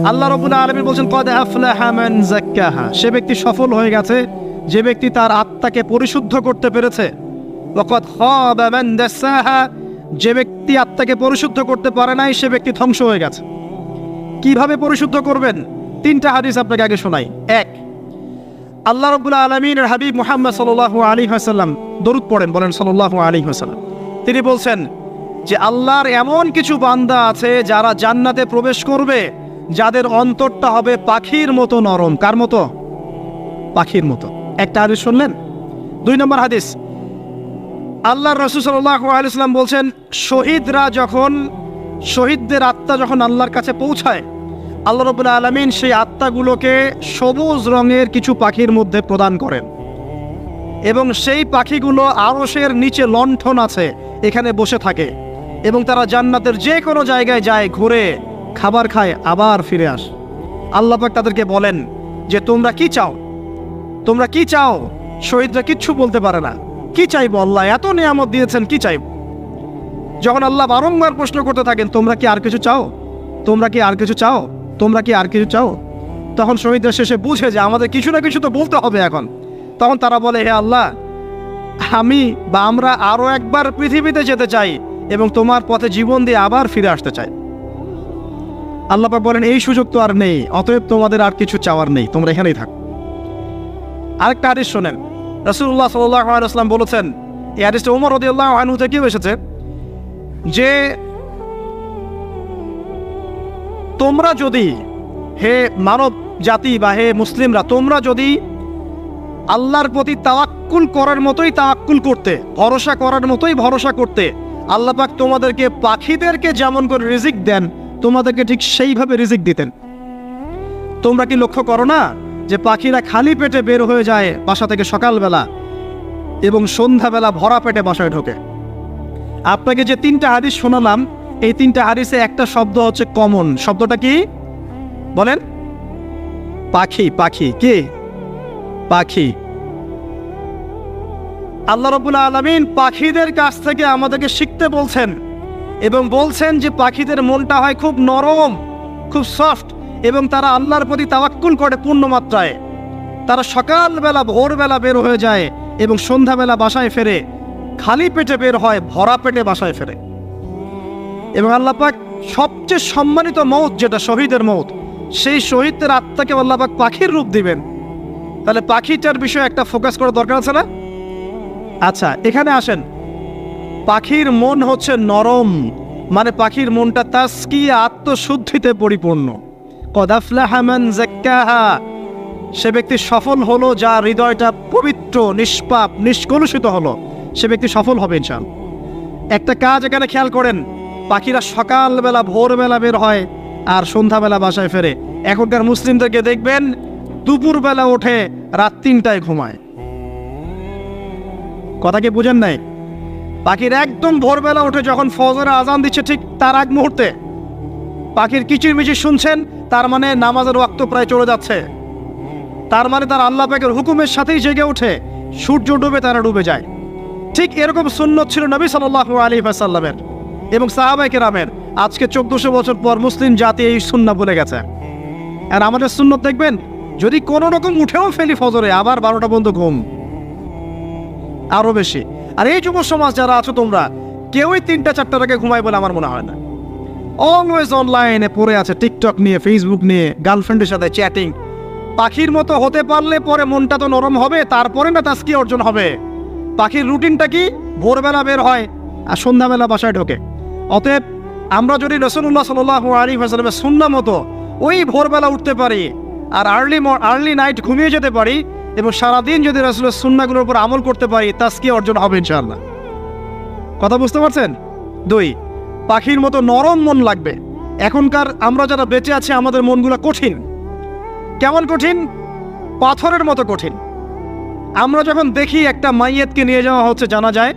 আল্লাহ রাব্বুল আলামিন বলেন কদ আফলাহা মান যাক্কাহা, সে ব্যক্তি সফল হয়ে গেছে যে ব্যক্তি তার আত্মাকে পরিশুদ্ধ করতে পেরেছে। ওয়া কদ খাবা মান দাসাহা, যে ব্যক্তি আত্মাকে পরিশুদ্ধ করতে পারে নাই সে ব্যক্তি ধ্বংস হয়ে গেছে। কিভাবে পরিশুদ্ধ করবেন? তিনটা হাদিস আপনাকে আগে শোনাই। এক, আল্লাহ রাব্বুল আলামিনের হাবিব মুহাম্মদ সাল্লাল্লাহু আলাইহি ওয়াসাল্লাম দরুদ পড়েন, বলেন সাল্লাল্লাহু আলাইহি ওয়াসাল্লাম। তিনি বলছেন যে আল্লাহর এমন কিছু বান্দা আছে যারা জান্নাতে প্রবেশ করবে যাদের অন্তরটা হবে পাখির মতো নরম। কার মতো? পাখির মতো। একটা হাদিস শুনলেন। দুই নম্বর হাদিস, আল্লাহর রাসূল সাল্লাল্লাহু আলাইহি ওয়াসাল্লাম বলছেন শহীদদের আত্মা যখন আল্লাহর কাছে পৌঁছায়, আল্লাহ রাব্বুল আলামিন সেই আত্মাগুলোকে সবুজ রঙের কিছু পাখির মধ্যে প্রদান করেন এবং সেই পাখিগুলো আরশের নিচে লণ্ঠন আছে এখানে বসে থাকে এবং তারা জান্নাতের যে কোনো জায়গায় যায়, ঘুরে খাবার খায়, আবার ফিরে আসে। আল্লাহ পাক তাদেরকে বলেন যে তোমরা কি চাও, তোমরা কি চাও? শহীদরা কিচ্ছু বলতে পারে না। কি চাইবো আল্লাহ, এত নিয়ামত দিয়েছেন, কি চাইবো? যখন আল্লাহ বারংবার প্রশ্ন করতে থাকেন তোমরা কি আর কিছু চাও, তোমরা কি আর কিছু চাও, তোমরা কি আর কিছু চাও, তখন শহীদরা শেষে বুঝে যে আমাদের কিছু না কিছু তো বলতে হবে এখন। তখন তারা বলে হে আল্লাহ, আমরা আরো একবার পৃথিবীতে যেতে চাই এবং তোমার পথে জীবন দিয়ে আবার ফিরে আসতে চাই। আল্লাহ পাক বলেন এই সুযোগ তো আর নেই, অতএব তোমাদের আর কিছু চাওয়ার নেই, তোমরা এখানেই থাকো। আরেকটা হাদিস শোনেন, রাসূলুল্লাহ সাল্লাল্লাহু আলাইহি ওয়াসাল্লাম বলেছেন, এই হাদিসটা ওমর রাদিয়াল্লাহু আনহু থেকে এসেছে যে তোমরা যদি, হে মানব জাতি বা হে মুসলিমরা, তোমরা যদি আল্লাহর প্রতি তাওয়াক্কুল করার মতোই তাওয়াক্কুল করতে, ভরসা করার মতোই ভরসা করতে, আল্লাহ পাক তোমাদেরকে পাখিদেরকে যেমন করে রিজিক দেন তোমাদেরকে ঠিক সেইভাবে রিজিক দিতেন। তোমরা কি লক্ষ্য করো না যে পাখিরা খালি পেটে বের হয়ে যায় বাসা থেকে সকালবেলা এবং সন্ধ্যাবেলা ভরা পেটে বাসায় ঢোকে? আপনাকে যে তিনটা হাদিস শোনালাম এই তিনটা হাদিসে একটা শব্দ হচ্ছে কমন। শব্দটা কি বলেন? পাখি। পাখি কি? পাখি। আল্লাহ রাব্বুল আলামিন পাখিদের কাছ থেকে আমাদেরকে শিখতে বলছেন এবং বলছেন যে পাখিদের মনটা হয় খুব নরম, খুব সফট এবং তারা আল্লাহর প্রতি তাওয়াক্কুল করে পূর্ণ মাত্রায়। তারা সকালবেলা ভোরবেলা বের হয়ে যায় এবং সন্ধ্যাবেলা বাসায় ফেরে, খালি পেটে বের হয়, ভরা পেটে বাসায় ফেরে। এবং আল্লাহ পাক সবচেয়ে সম্মানিত মৌত যেটা শহীদের মৌত, সেই শহীদদের আত্মাকে আল্লাহ পাক পাখির রূপ দিবেন। তাহলে পাখিটার বিষয়ে একটা ফোকাস করার দরকার আছে না? আচ্ছা, এখানে আসেন। পাখির মন হচ্ছে নরম, মানে পাখির মনটা তাসকিয়া, আত্মশুদ্ধিতে পরিপূর্ণ। কদ আফলাহা মান যাক্কাহা, সে ব্যক্তি সফল হলো যার হৃদয়টা পবিত্র, নিষ্পাপ, নিষ্কলুষিত হলো, সে ব্যক্তি সফল হবে ইনশাআল্লাহ। একটা কাজ এখানে খেয়াল করেন, পাখিরা সকালবেলা ভোরবেলা বের হয় আর সন্ধ্যাবেলা বাসায় ফেরে। এখনকার মুসলিমদেরকে দেখবেন দুপুরবেলা ওঠে, রাত 3টায় ঘুমায়। কথা কি বুঝেন নাই? পাখির একদম ভোরবেলা উঠে যখন ফজরের আজান দিচ্ছে ঠিক তার আগ মুহূর্তে পাখির কিচিরমিচির শুনছেন, তার মানে নামাজের ওয়াক্ত প্রায় চলে যাচ্ছে। তার মানে তার আল্লাহ পাকের হুকুমের সাথেই জেগে ওঠে, সূর্য ডুবে তারা ডুবে যায়। ঠিক এরকম সুন্নত ছিল নবী সাল্লাল্লাহু আলাইহি ওয়াসাল্লামের এবং সাহাবায়ে কেরামের। আজকে 1400 বছর পর মুসলিম জাতি এই সুন্নাহ ভুলে গেছে। আর আমাদের সুন্নত দেখবেন, যদি কোনো রকম উঠেও ফেলি ফজরে, আবার 12টা পর্যন্ত ঘুম, আরো বেশি। আর এই যুব সমাজ যারা আছো তোমরা, কেউই 3টা-4টার আগে ঘুমায় বলে আমার মনে হয় না। অলওয়েজ অনলাইনে পড়ে আছে, টিকটক নিয়ে, ফেসবুক নিয়ে, গার্লফ্রেন্ডের সাথে চ্যাটিং। পাখির মতো হতে পারলে পরে মনটা তো নরম হবে, তারপরে না তাসকিয়া অর্জন হবে। পাখির রুটিনটা কি? ভোরবেলা বের হয় আর সন্ধ্যাবেলা বাসায় ঢোকে। অতএব আমরা যদি রাসূলুল্লাহ সাল্লাল্লাহু আলাইহি ওয়াসাল্লামের সুন্নাহ মতো ওই ভোরবেলা উঠতে পারি আর আর্লি নাইট ঘুমিয়ে যেতে পারি এবং সারাদিন যদি রাসূলের সুন্নাহগুলোর উপর আমল করতে পারি, তাসকিয়া অর্জন হবে ইনশাআল্লাহ। কথা বুঝতে পারছেন? 2, পাখির মতো নরম মন লাগবে। এখনকার আমরা যারা বেঁচে আছি আমাদের মনগুলো কঠিন। কেমন কঠিন? পাথরের মতো কঠিন। আমরা যখন দেখি একটা মাইয়াতকে নিয়ে যাওয়া হচ্ছে জানাজায়,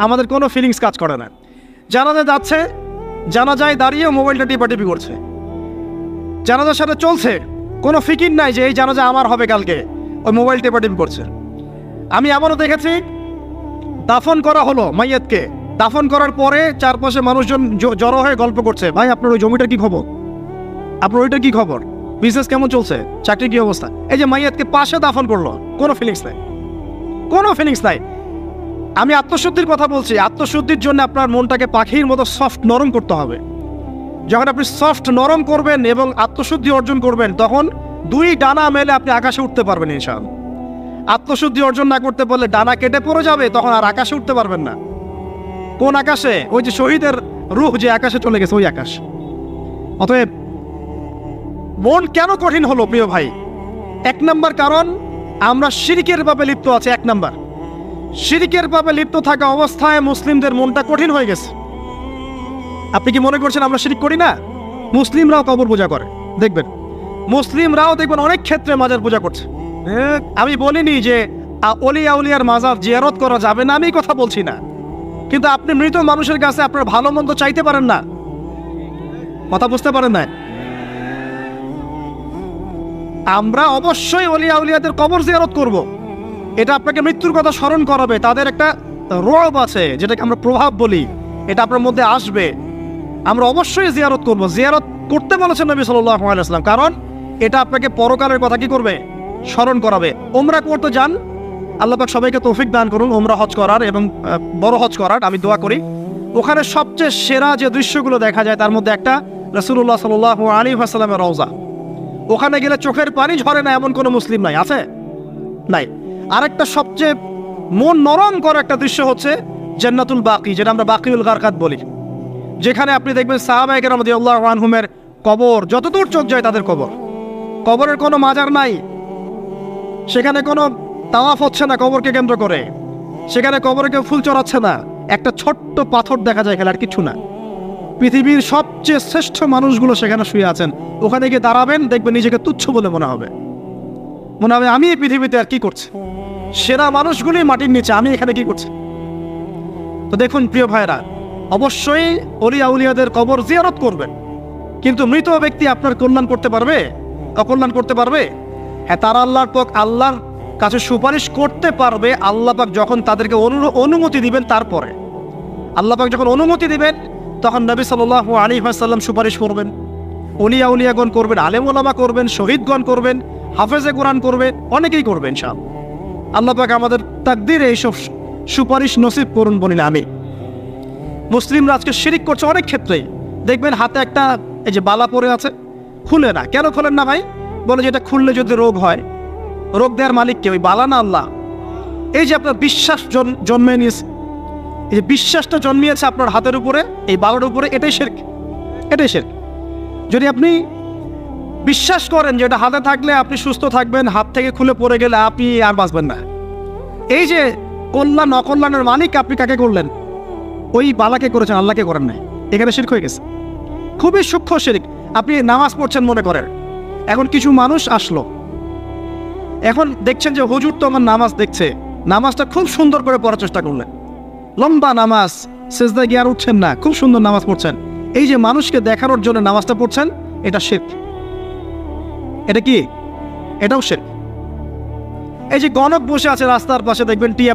আমাদের কোনো ফিলিংস কাজ করে না। জানাজা যাচ্ছে, জানাজায় দাঁড়িয়ে মোবাইলটা টিপাটিপি করছে। জানাজার সাথে চলছে, কোনো ফিকির নাই যে এই জানাজা আমার হবে কালকে, ওই মোবাইল টিপাটিপি করছে। আমি এমনও দেখেছি, দাফন করা হলো মাইয়াতকে, দাফন করার পরে চারপাশে মানুষজন জড়ো হয়ে গল্প করছে, ভাই আপনার ওই জমিটার কি খবর? আপনার ওইটা কি খবর, বিজনেস কেমন চলছে, চাকরির কি অবস্থা? এই যে মাইয়াতকে পাশে দাফন করলো, কোনো ফিলিংস নাই, কোনো ফিলিংস নাই। আমি আত্মশুদ্ধির কথা বলছি। আত্মশুদ্ধির জন্য আপনার মনটাকে পাখির মতো সফট নরম করতে হবে। যখন আপনি সফট নরম করবেন এবং আত্মশুদ্ধি অর্জন করবেন, তখন দুই ডানা মেলে আপনি আকাশে উঠতে পারবেন ইনশাআল্লাহ। আত্মশুদ্ধি অর্জন না করতে পারলে ডানা কেটে পড়ে যাবে, তখন আর আকাশে উঠতে পারবেন না। কোন আকাশে? ওই যে শহীদের রূহ যে আকাশে চলে গেছে, ওই আকাশ। অতএব মন কেন কঠিন হলো প্রিয় ভাই? এক নাম্বার কারণ, আমরা শিরকের পাপে লিপ্ত আছি। এক নাম্বার, শিরকের পাপে লিপ্ত থাকা অবস্থায় মুসলিমদের মনটা কঠিন হয়ে গেছে। আপনি কি মনে করছেন আমরা শিরক করি না? মুসলিমরাও কবর পূজা করে, দেখবেন মুসলিমরাও দেখবেন অনেক ক্ষেত্রে মাজার পূজা করছে। আমি বলিনি যে অলিয়া উলিয়ার মাজার জিয়ারত করা যাবে না, আমি কথা বলছি না, কিন্তু আপনি মৃত মানুষের কাছে আপনার ভালো মন্দ চাইতে পারেন না। কথা বুঝতে পারেন না? আমরা অবশ্যই অলিয়া উলিয়াদের কবর জিয়ারত করব। এটা আপনাকে মৃত্যুর কথা স্মরণ করাবে। তাদের একটা রব আছে, যেটাকে আমরা প্রভাব বলি, এটা আপনার মধ্যে আসবে। আমরা অবশ্যই জিয়ারত করব। জিয়ারত করতে বলেছেন নবী সাল্লাল্লাহু আলাইহি ওয়াসাল্লাম, কারণ এটা আপনাকে পরকালের কথা কি করবে? স্মরণ করাবে। ওমরা করতে যান, আল্লাহ পাক সবাইকে তৌফিক দান করুন ওমরা হজ করার এবং বড় হজ করার। আমি দোয়া করি। ওখানে সবচেয়ে সেরা যে দৃশ্যগুলো দেখা যায়, তার মধ্যে একটা রাসূলুল্লাহ সাল্লাল্লাহু আলাইহি ওয়াসাল্লামের রওজা। ওখানে গেলে চোখের পানি ঝরে না এমন কোনো মুসলিম নাই, আছে? নাই। আরেকটা সবচেয়ে মন নরম করা একটা দৃশ্য হচ্ছে জান্নাতুল বাকি, যেটা আমরা বাকিউল গারকাত বলি, যেখানে আপনি দেখবেন সাহাবায়ে কেরাম রাদিয়াল্লাহু আনহুমের কবর, যতদূর চোখ যায় তাদের কবর। কবরের কোনো মাজার নাই, সেখানে কোনো তাওয়াফ হচ্ছে না কবরকে কেন্দ্র করে, সেখানে কবরে কেউ ফুল চড়াচ্ছে না, একটা ছোট্ট পাথর দেখা যায় খেলে, আর কিছু না। পৃথিবীর সবচেয়ে শ্রেষ্ঠ মানুষগুলো সেখানে শুয়ে আছেন। ওখানে গিয়ে দাঁড়াবেন, দেখবেন নিজেকে তুচ্ছ বলে মনে হবে আমি এই পৃথিবীতে আর কি করছি। সেরা মানুষগুলি মাটির নিচে, আমি এখানে কি করছি? তো দেখুন প্রিয় ভাইরা, অবশ্যই অলিয়া উলিয়াদের কবর জিয়ারত করবেন, কিন্তু মৃত ব্যক্তি আপনার কল্যাণ করতে পারবে? অকল্যাণ করতে পারবে? হ্যাঁ, তারা আল্লাহর কাছে সুপারিশ করতে পারবে আল্লাহ পাক যখন তাদেরকে অনুমতি দিবেন। তারপরে আল্লাহ পাক যখন অনুমতি দিবেন, তখন নবী সাল্লাল্লাহু আলাইহি ওয়াসাল্লাম সুপারিশ করবেন, অলিয়া উলিয়াগণ করবেন, আলেম ওলামা করবেন, শহীদগণ করবেন, হাফেজে কোরআন করবেন, অনেকেই করবেন ইনশাআল্লাহ। আল্লাহ পাক আমাদের তাকদীরে এইসব সুপারিশ নসিব করুন বলিনা আমি। মুসলিমরা আজকে শিরিক করছে অনেক ক্ষেত্রেই। দেখবেন হাতে একটা এই যে বালা পরে আছে, খুলে না। কেন খোলেন না ভাই? বলে যে এটা খুললে যদি রোগ হয়, রোগ দেওয়ার মালিক কে? ওই বালা না আল্লাহ? এই যে আপনার বিশ্বাস জন্মে নিয়েছে, এই যে বিশ্বাসটা জন্মিয়েছে আপনার হাতের উপরে, এই বালার উপরে, এটাই শিরক, এটাই শিরক। যদি আপনি বিশ্বাস করেন যে এটা হাতে থাকলে আপনি সুস্থ থাকবেন, হাত থেকে খুলে পড়ে গেলে আপনি আর বাঁচবেন না, এই যে কল্যাণ অকল্যাণের মালিক আপনি কাকে করলেন? ওই বালাকে করেছেন, আল্লাহকে করেন নাই। এখানে শিরক হয়ে গেছে, খুবই সূক্ষ্ম শিরক। আপনি নামাজ পড়ছেন মনে করেন, এখন কিছু মানুষ আসলো, এখন দেখছেন যে হুজুর তো আমার নামাজ দেখছে, নামাজটা খুব সুন্দর করে পড়ার চেষ্টা করলেন, লম্বা নামাজ, সেজদায় গিয়ে আর উঠছেন না, খুব সুন্দর নামাজ পড়ছেন। এই যে মানুষকে দেখানোর জন্য নামাজটা পড়ছেন, এটা শিরক। এটা কি? এটাও শিরক। এই যে গণক বসে আছে রাস্তার পাশে, দেখবেন টিয়া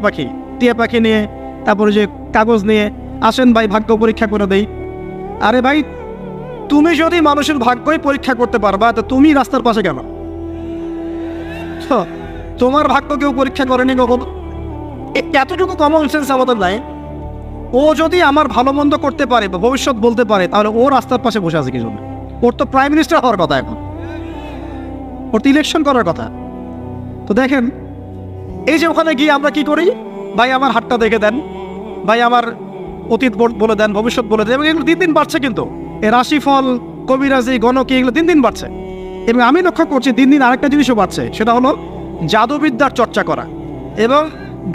পাখি নিয়ে, তারপরে যে কাগজ নিয়ে, আসেন ভাই ভাগ্য পরীক্ষা করে দেই। আরে ভাই, তুমি যদি মানুষের ভাগ্যই পরীক্ষা করতে পারবা, তো তুমি রাস্তার পাশে কেন? তোমার ভাগ্য কেউ পরীক্ষা করেনি কখনো? এতটুকু কমন সেন্স আমাদের নাই। ও যদি আমার ভালো মন্দ করতে পারে বা ভবিষ্যৎ বলতে পারে, তাহলে ও রাস্তার পাশে বসে আছে কি জন্য? ওর তো প্রাইম মিনিস্টার হওয়ার কথা, এখন ওর তো ইলেকশন করার কথা। তো দেখেন, এই যে ওখানে গিয়ে আমরা কি করি? ভাই আমার হাতটা দেখে দেন, ভাই আমার অতীত বলে দেন, ভবিষ্যৎ বলে দেন। এবং এগুলো দিন দিন বাড়ছে, কিন্তু এই রাশিফল, কবিরাজি, গণকি, এগুলো দিন দিন বাড়ছে। এবং আমি লক্ষ্য করছি দিন দিন আরেকটা জিনিসও বাড়ছে, সেটা হলো জাদুবিদ্যার চর্চা করা। এবং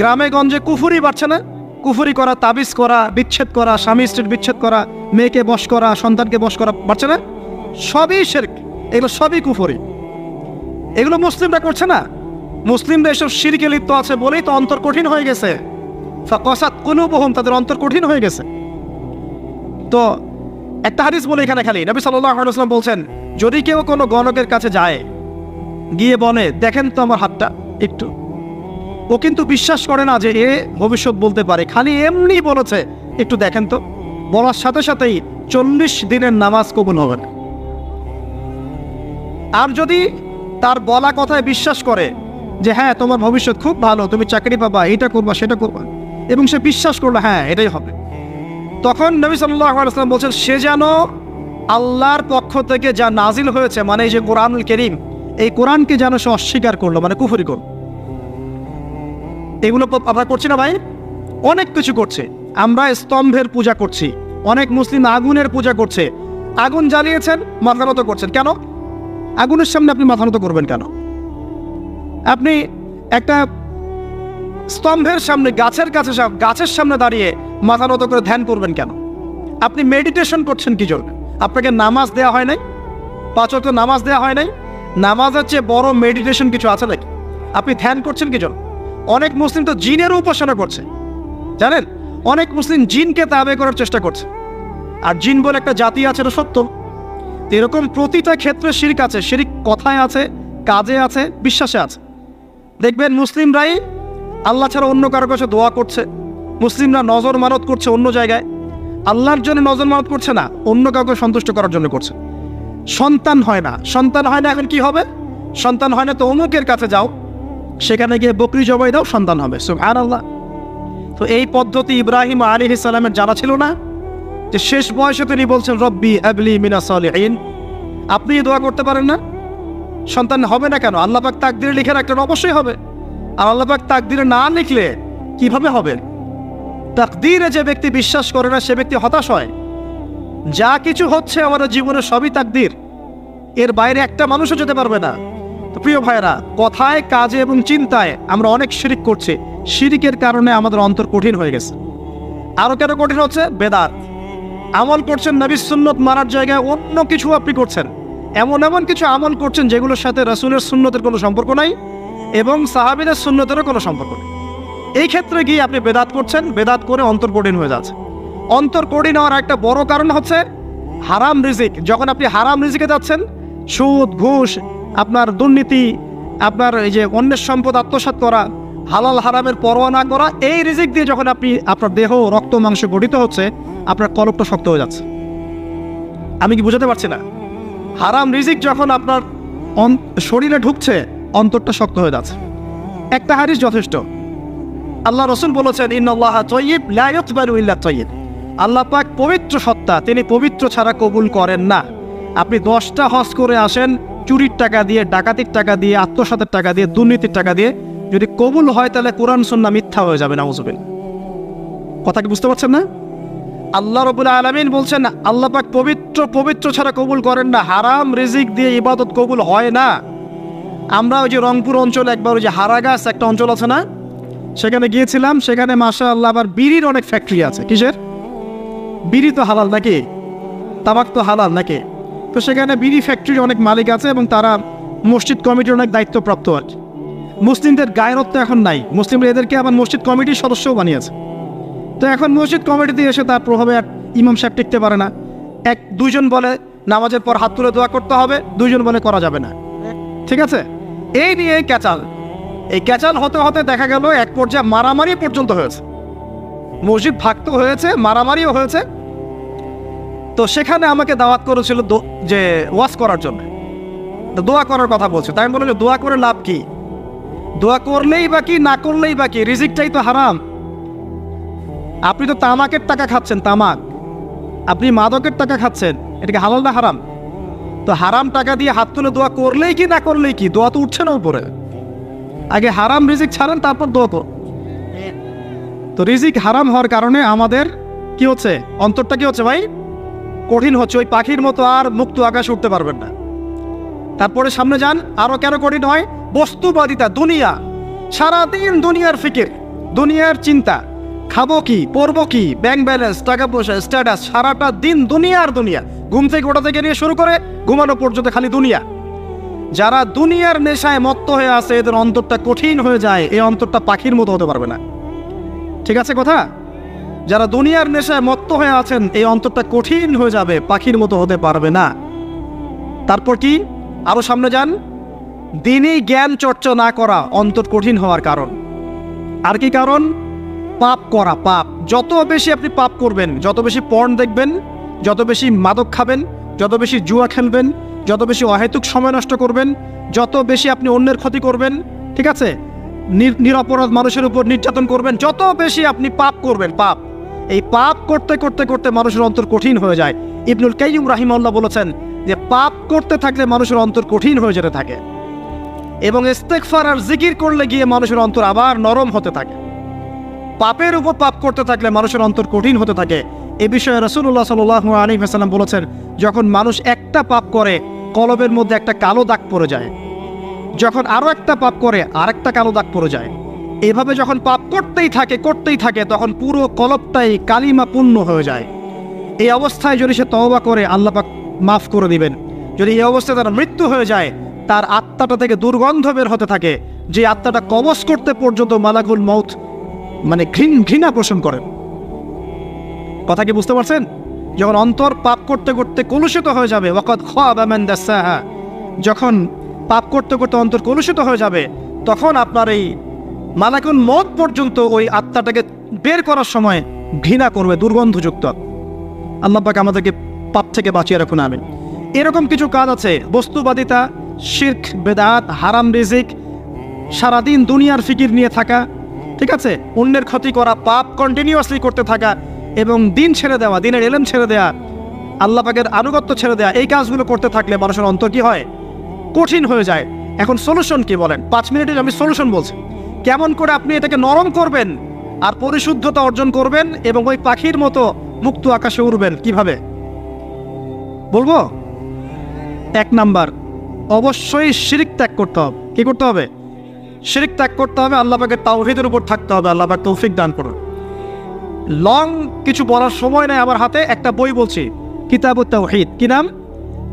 গ্রামে গঞ্জে কুফুরি বাড়ছে না? কুফুরি করা, তাবিজ করা, বিচ্ছেদ করা, স্বামী স্ত্রীর বিচ্ছেদ করা, মেয়েকে বশ করা, সন্তানকে বশ করা বাড়ছে না? সবই শিরক, এগুলো সবই কুফুরি। এগুলো মুসলিমরা করছে না। মুসলিমরা এসব শিরকে লিপ্ত আছে বলেই তো অন্তর কঠিন হয়ে গেছে। ফাকাসাত কুলুবুহুম, তাদের অন্তর কঠিন হয়ে গেছে। তো একটা হাদিস বলে এখানে খালি, নবী সাল্লাল্লাহু আলাইহি ওয়াসাল্লাম বলছেন, যদি কেউ কোনো গণকের কাছে যায়, গিয়ে বলে দেখেন তো আমার হাতটা একটু, ও কিন্তু বিশ্বাস করে না যে এ ভবিষ্যৎ বলতে পারে, খালি এমনি বলেছে একটু দেখেন তো, বলার সাথে সাথেই 40 দিনের নামাজ কবুল হবে না। আর যদি তার বলা কথায় বিশ্বাস করে যে হ্যাঁ তোমার ভবিষ্যৎ খুব ভালো, তুমি চাকরি পাবা, এটা করবা সেটা করবা, এবং সে বিশ্বাস করলো হ্যাঁ এটাই হবে, তখন নবী সাল্লাল্লাহু আলাইহি ওয়াসাল্লাম বলছেন সে যেন আল্লাহর পক্ষ থেকে যা নাজিল হয়েছে, মানে এই যে কোরআনুল কারীম, এই কোরআনকে যেন সে অস্বীকার করলো, মানে কুফরি করলো। এগুলো আমরা করছি না ভাই? অনেক কিছু করছে। আমরা স্তম্ভের পূজা করছি, অনেক মুসলিম আগুনের পূজা করছে। আগুন জ্বালিয়েছেন, মাথা নত করছেন কেন? আগুনের সামনে আপনি মাথা নত করবেন কেন? আপনি একটা স্তম্ভের সামনে, গাছের সামনে দাঁড়িয়ে মাথা নত করে ধ্যান করবেন কেন? আপনি মেডিটেশন করছেন কি জন্য? আপনাকে নামাজ দেওয়া হয় নাই? 5 ওয়াক্ত নামাজ দেওয়া হয় নাই? নামাজের চেয়ে বড় মেডিটেশন কিছু আছে নাকি? আপনি ধ্যান করছেন কি জন্য? অনেক মুসলিম তো জিনেরও উপাসনা করছে, জানেন? অনেক মুসলিম জিনকে তাবে করার চেষ্টা করছে। আর জিন বলে একটা জাতি আছে, এটা সত্য। এরকম প্রতিটা ক্ষেত্রে শিরক আছে। শিরক কথায় আছে, কাজে আছে, বিশ্বাসে আছে। দেখবেন মুসলিমরাই আল্লাহ ছাড়া অন্য কারো কাছে দোয়া করছে, মুসলিমরা নজর মানত করছে অন্য জায়গায়, আল্লাহর জন্য নজর মানত করছে না, অন্য কাউকে সন্তুষ্ট করার জন্য করছে। সন্তান হয় না, এখন কি হবে? সন্তান হয় না তো অমুকের কাছে যাও, সেখানে গিয়ে বকরি জবাই দাও, সন্তান হবে। সুবহানাল্লাহ। তো এই পদ্ধতি ইব্রাহিম আলাইহিস সালামের জানা ছিল না, যে শেষ বয়সে তিনি বলছেন রব্বি হাবলি মিনাস সালিহিন। আপনি দোয়া করতে পারেন না? সন্তান হবে না কেন? আল্লাহ পাক তাকদিরে লিখে রাখলেন, অবশ্যই হবে। আর আল্লাহ পাক তাকদিরে না লিখলে কিভাবে হবে? তাকদিরে যে ব্যক্তি বিশ্বাস করে না সে ব্যক্তি হতাশ হয়। যা কিছু হচ্ছে আমাদের জীবনে সবই তাকদির, এর বাইরে একটা মানুষও যেতে পারবে না। তো প্রিয় ভাইরা, কথায়, কাজে এবং চিন্তায় আমরা অনেক শিরিক করছি। শিরিকের কারণে আমাদের অন্তর কঠিন হয়ে গেছে। আরো কেন কঠিন হচ্ছে? বেদাত। আমল করছেন নবীর সুন্নত মানার জায়গায় অন্য কিছু আপনি করছেন, এমন কিছু আমল করছেন যেগুলোর সাথে রাসূলের সুন্নতের কোনো সম্পর্ক নাই এবং সাহাবীদের সুন্নতেরও কোনো সম্পর্ক নেই। এই ক্ষেত্রে গিয়ে আপনি বেদাত করছেন, বেদাত করে অন্তর কঠিন হয়ে যাচ্ছে। অন্তর কঠিন হওয়ার একটা বড় কারণ হচ্ছে হারাম রিজিক। যখন আপনি হারাম রিজিকে যাচ্ছেন, সুদ, ঘুষ, আপনার দুর্নীতি, আপনার এই যে অন্যের সম্পদ আত্মসাৎ করা, হালাল হারামের পরোয়া না করা, এই রিজিক দিয়ে যখন আপনি আপনার দেহ, রক্ত, মাংস গঠিত হচ্ছে, আপনার কলবটা শক্ত হয়ে যাচ্ছে। আমি কি বুঝাতে পারছি না? হারাম রিজিক যখন আপনার শরীরে ঢুকছে, অন্তরটা শক্ত হয়ে যাচ্ছে। একটা হাদিস যথেষ্ট। আল্লাহ রাসূল বলেছেন, ইন্নাল্লাহা তাইয়্যিব লা ইয়াকবালু ইল্লা তাইয়্যিব। আল্লাহ পাক পবিত্র সত্তা, তিনি পবিত্র ছাড়া কবুল করেন না। আপনি 10টা হজ করে আসেন, চুরির টাকা দিয়ে, ডাকাতির টাকা দিয়ে, আত্মসাতের টাকা দিয়ে, দুর্নীতির টাকা দিয়ে, যদি কবুল হয় তাহলে কোরআন সুন্নাহ মিথ্যা হয়ে যাবে। নাউযুবিল্লাহ। কথা কি বুঝতে পারছেন না? আল্লাহ রাব্বুল আলামিন বলছেন আল্লাহ পাক পবিত্র ছাড়া কবুল করেন না। হারাম রিজিক দিয়ে ইবাদত কবুল হয় না। আমরা ওই যে রংপুর অঞ্চলে একবার ওই যে হারাগাছ একটা অঞ্চল আছে না, সেখানে গিয়েছিলাম। সেখানে মাশাআল্লাহ আবার বিড়ির অনেক ফ্যাক্টরি আছে। কিসের? বিড়ি তো হালাল নাকি? তামাক তো হালাল নাকি? তো সেখানে বিড়ি ফ্যাক্টরির অনেক মালিক আছে এবং তারা মসজিদ কমিটির অনেক দায়িত্বপ্রাপ্ত আর কি। মুসলিমদের গায়রত্ব এখন নাই, মুসলিমরা এদেরকে আবার মসজিদ কমিটির সদস্যও বানিয়েছে। তো এখন মসজিদ কমিটিতে এসে তার প্রভাবে আর ইমাম সাহেব টিকতে পারে না। দুইজন বলে নামাজের পর হাত তুলে দোয়া করতে হবে, দুইজন বলে করা যাবে না। ঠিক আছে? এই নিয়ে এই ক্যাচাল হতে হতে দেখা গেল এক পর্যায়ে মারামারি পর্যন্ত হয়েছে। মসজিদ ভাগ হয়েছে, মারামারিও হয়েছে। তো সেখানে আমাকে দাওয়াত করেছিল যে ওয়াজ করার জন্য, দোয়া করার কথা বলছে। তাই আমি বললাম যে দোয়া করে লাভ কি? দোয়া করলেই বা কি, না করলেই বা কি? রিজিকটাই তো হারাম। আপনি তো তামাকের টাকা খাচ্ছেন, তামাক। আপনি মাদকের টাকা খাচ্ছেন, এটাকে হালাল না হারাম? তো হারাম টাকা দিয়ে হাত তুলে দোয়া করলেই কি, না করলেই কি? দোয়া তো উঠছে না উপরে। আগে হারাম রিজিক ছাড়েন, তারপর দোয়া কর। তো রিজিক হারাম হওয়ার কারণে আমাদের কি হচ্ছে? অন্তরটা কি হচ্ছে ভাই? কঠিন হচ্ছে। ওই পাখির মতো আর মুক্ত আকাশে উঠতে পারবেন না। তারপরে সামনে যান, আরো কেন কঠিন হয়? বস্তুবাদিতা, দুনিয়া। সারাদিন দুনিয়ার ফিকির, দুনিয়ার চিন্তা। খাবো কি, পরবো কি, ব্যাংক ব্যালেন্স, টাকা পয়সা, স্ট্যাটাস, সারাটা দিন দুনিয়ার দুনিয়া। ঘুম থেকে ওঠা থেকে নিয়ে শুরু করে ঘুমানো পর্যন্ত খালি দুনিয়া। যারা দুনিয়ার নেশায় মত্ত হয়ে আছে, এদের অন্তরটা কঠিন হয়ে যায়। এই অন্তরটা পাখির মতো হতে পারবে না। ঠিক আছে কথা? যারা দুনিয়ার নেশায় মত্ত হয়ে আছেন, এই অন্তরটা কঠিন হয়ে যাবে, পাখির মতো হতে পারবে না। তারপর কি? আরো সামনে যান। দিনই জ্ঞান চর্চা না করা অন্তর কঠিন হওয়ার কারণ। আর কি কারণ? পাপ করা। পাপ যত বেশি আপনি পাপ করবেন, যত বেশি পর্ন দেখবেন, যত বেশি মাদক খাবেন, যত বেশি জুয়া খেলবেন, যত বেশি অহেতুক সময় নষ্ট করবেন, যত বেশি আপনি অন্যের ক্ষতি করবেন, ঠিক আছে, নিরপরাধ মানুষের উপর নির্যাতন করবেন, যত বেশি আপনি পাপ করবেন, পাপ, এই পাপ করতে করতে করতে মানুষের অন্তর কঠিন হয়ে যায়। ইবনুল কাইয়্যিম রাহিমাহুল্লাহ বলেছেন যে পাপ করতে থাকলে মানুষের অন্তর কঠিন হয়ে যেতে থাকে, এবং ইস্তেগফার আর জিকির করলে গিয়ে মানুষের অন্তর আবার নরম হতে থাকে। পাপের উপর পাপ করতে থাকলে মানুষের অন্তর কঠিন হতে থাকে। এ বিষয়ে রাসূলুল্লাহ সাল্লাল্লাহু আলাইহি ওয়াসাল্লাম বলেছেন, যখন মানুষ একটা পাপ করে কলবের মধ্যে একটা কালো দাগ পড়ে যায়, যখন আরও একটা পাপ করে আরেকটা কালো দাগ পড়ে যায়, এভাবে যখন পাপ করতেই থাকে তখন পুরো কলবটাই কালিমাপূর্ণ হয়ে যায়। এই অবস্থায় যদি সে তওবা করে আল্লাহ পাক মাফ করে দিবেন। যদি এই অবস্থায় তার মৃত্যু হয়ে যায়, তার আত্মাটা থেকে দুর্গন্ধ বের হতে থাকে, যে আত্মাটা কবজ করতে পর্যন্ত মালাকুল মউত মানে ঘৃণা পোষণ করেন। কথা কি বুঝতে পারছেন? যখন অন্তর পাপ করতে করতে কলুষিত হয়ে যাবে, ওয়াকাদ খাবা মান দাসাহা, যখন পাপ করতে করতে অন্তর কলুষিত হয়ে যাবে, তখন আপনার এই মালাকুল মউত পর্যন্ত ওই আত্মাটাকে বের করার সময় ঘৃণা করবে, দুর্গন্ধযুক্ত। আল্লাহ পাক আমাদেরকে পাপ থেকে বাঁচিয়ে রাখুন, আমিন। এরকম কিছু কাজ আছে, বস্তুবাদিতা, শিরক, বেদাত, হারাম রিজিক, সারাদিন দুনিয়ার ফিকির নিয়ে থাকা, ঠিক আছে, অন্যের ক্ষতি করা, পাপ কন্টিনিউয়াসলি করতে থাকা, এবং দিন ছেড়ে দেওয়া, দিনের এলেম ছেড়ে দেওয়া, আল্লাহ পাকের আনুগত্য ছেড়ে দেওয়া, এই কাজগুলো করতে থাকলে মানুষের অন্তর কি হয়? কঠিন হয়ে যায়। এখন সলিউশন কি বলেন? 5 মিনিটে আমি সলিউশন বলছি, কেমন করে আপনি এটাকে নরম করবেন আর পরিশুদ্ধতা অর্জন করবেন এবং ওই পাখির মতো মুক্ত আকাশে উড়বেন। কিভাবে বলবো? 1 নাম্বার, অবশ্যই শিরক ত্যাগ করতে হবে। কি করতে হবে? শিরক ত্যাগ করতে হবে, আল্লাহ পাকের তাওহীদের উপর থাকতে হবে। আল্লাহ পাক তৌফিক দান করুন। লং কিছু বলার সময় নেই আমার হাতে, একটা বই বলছি, কিতাবুত তাওহীদ। কি নাম?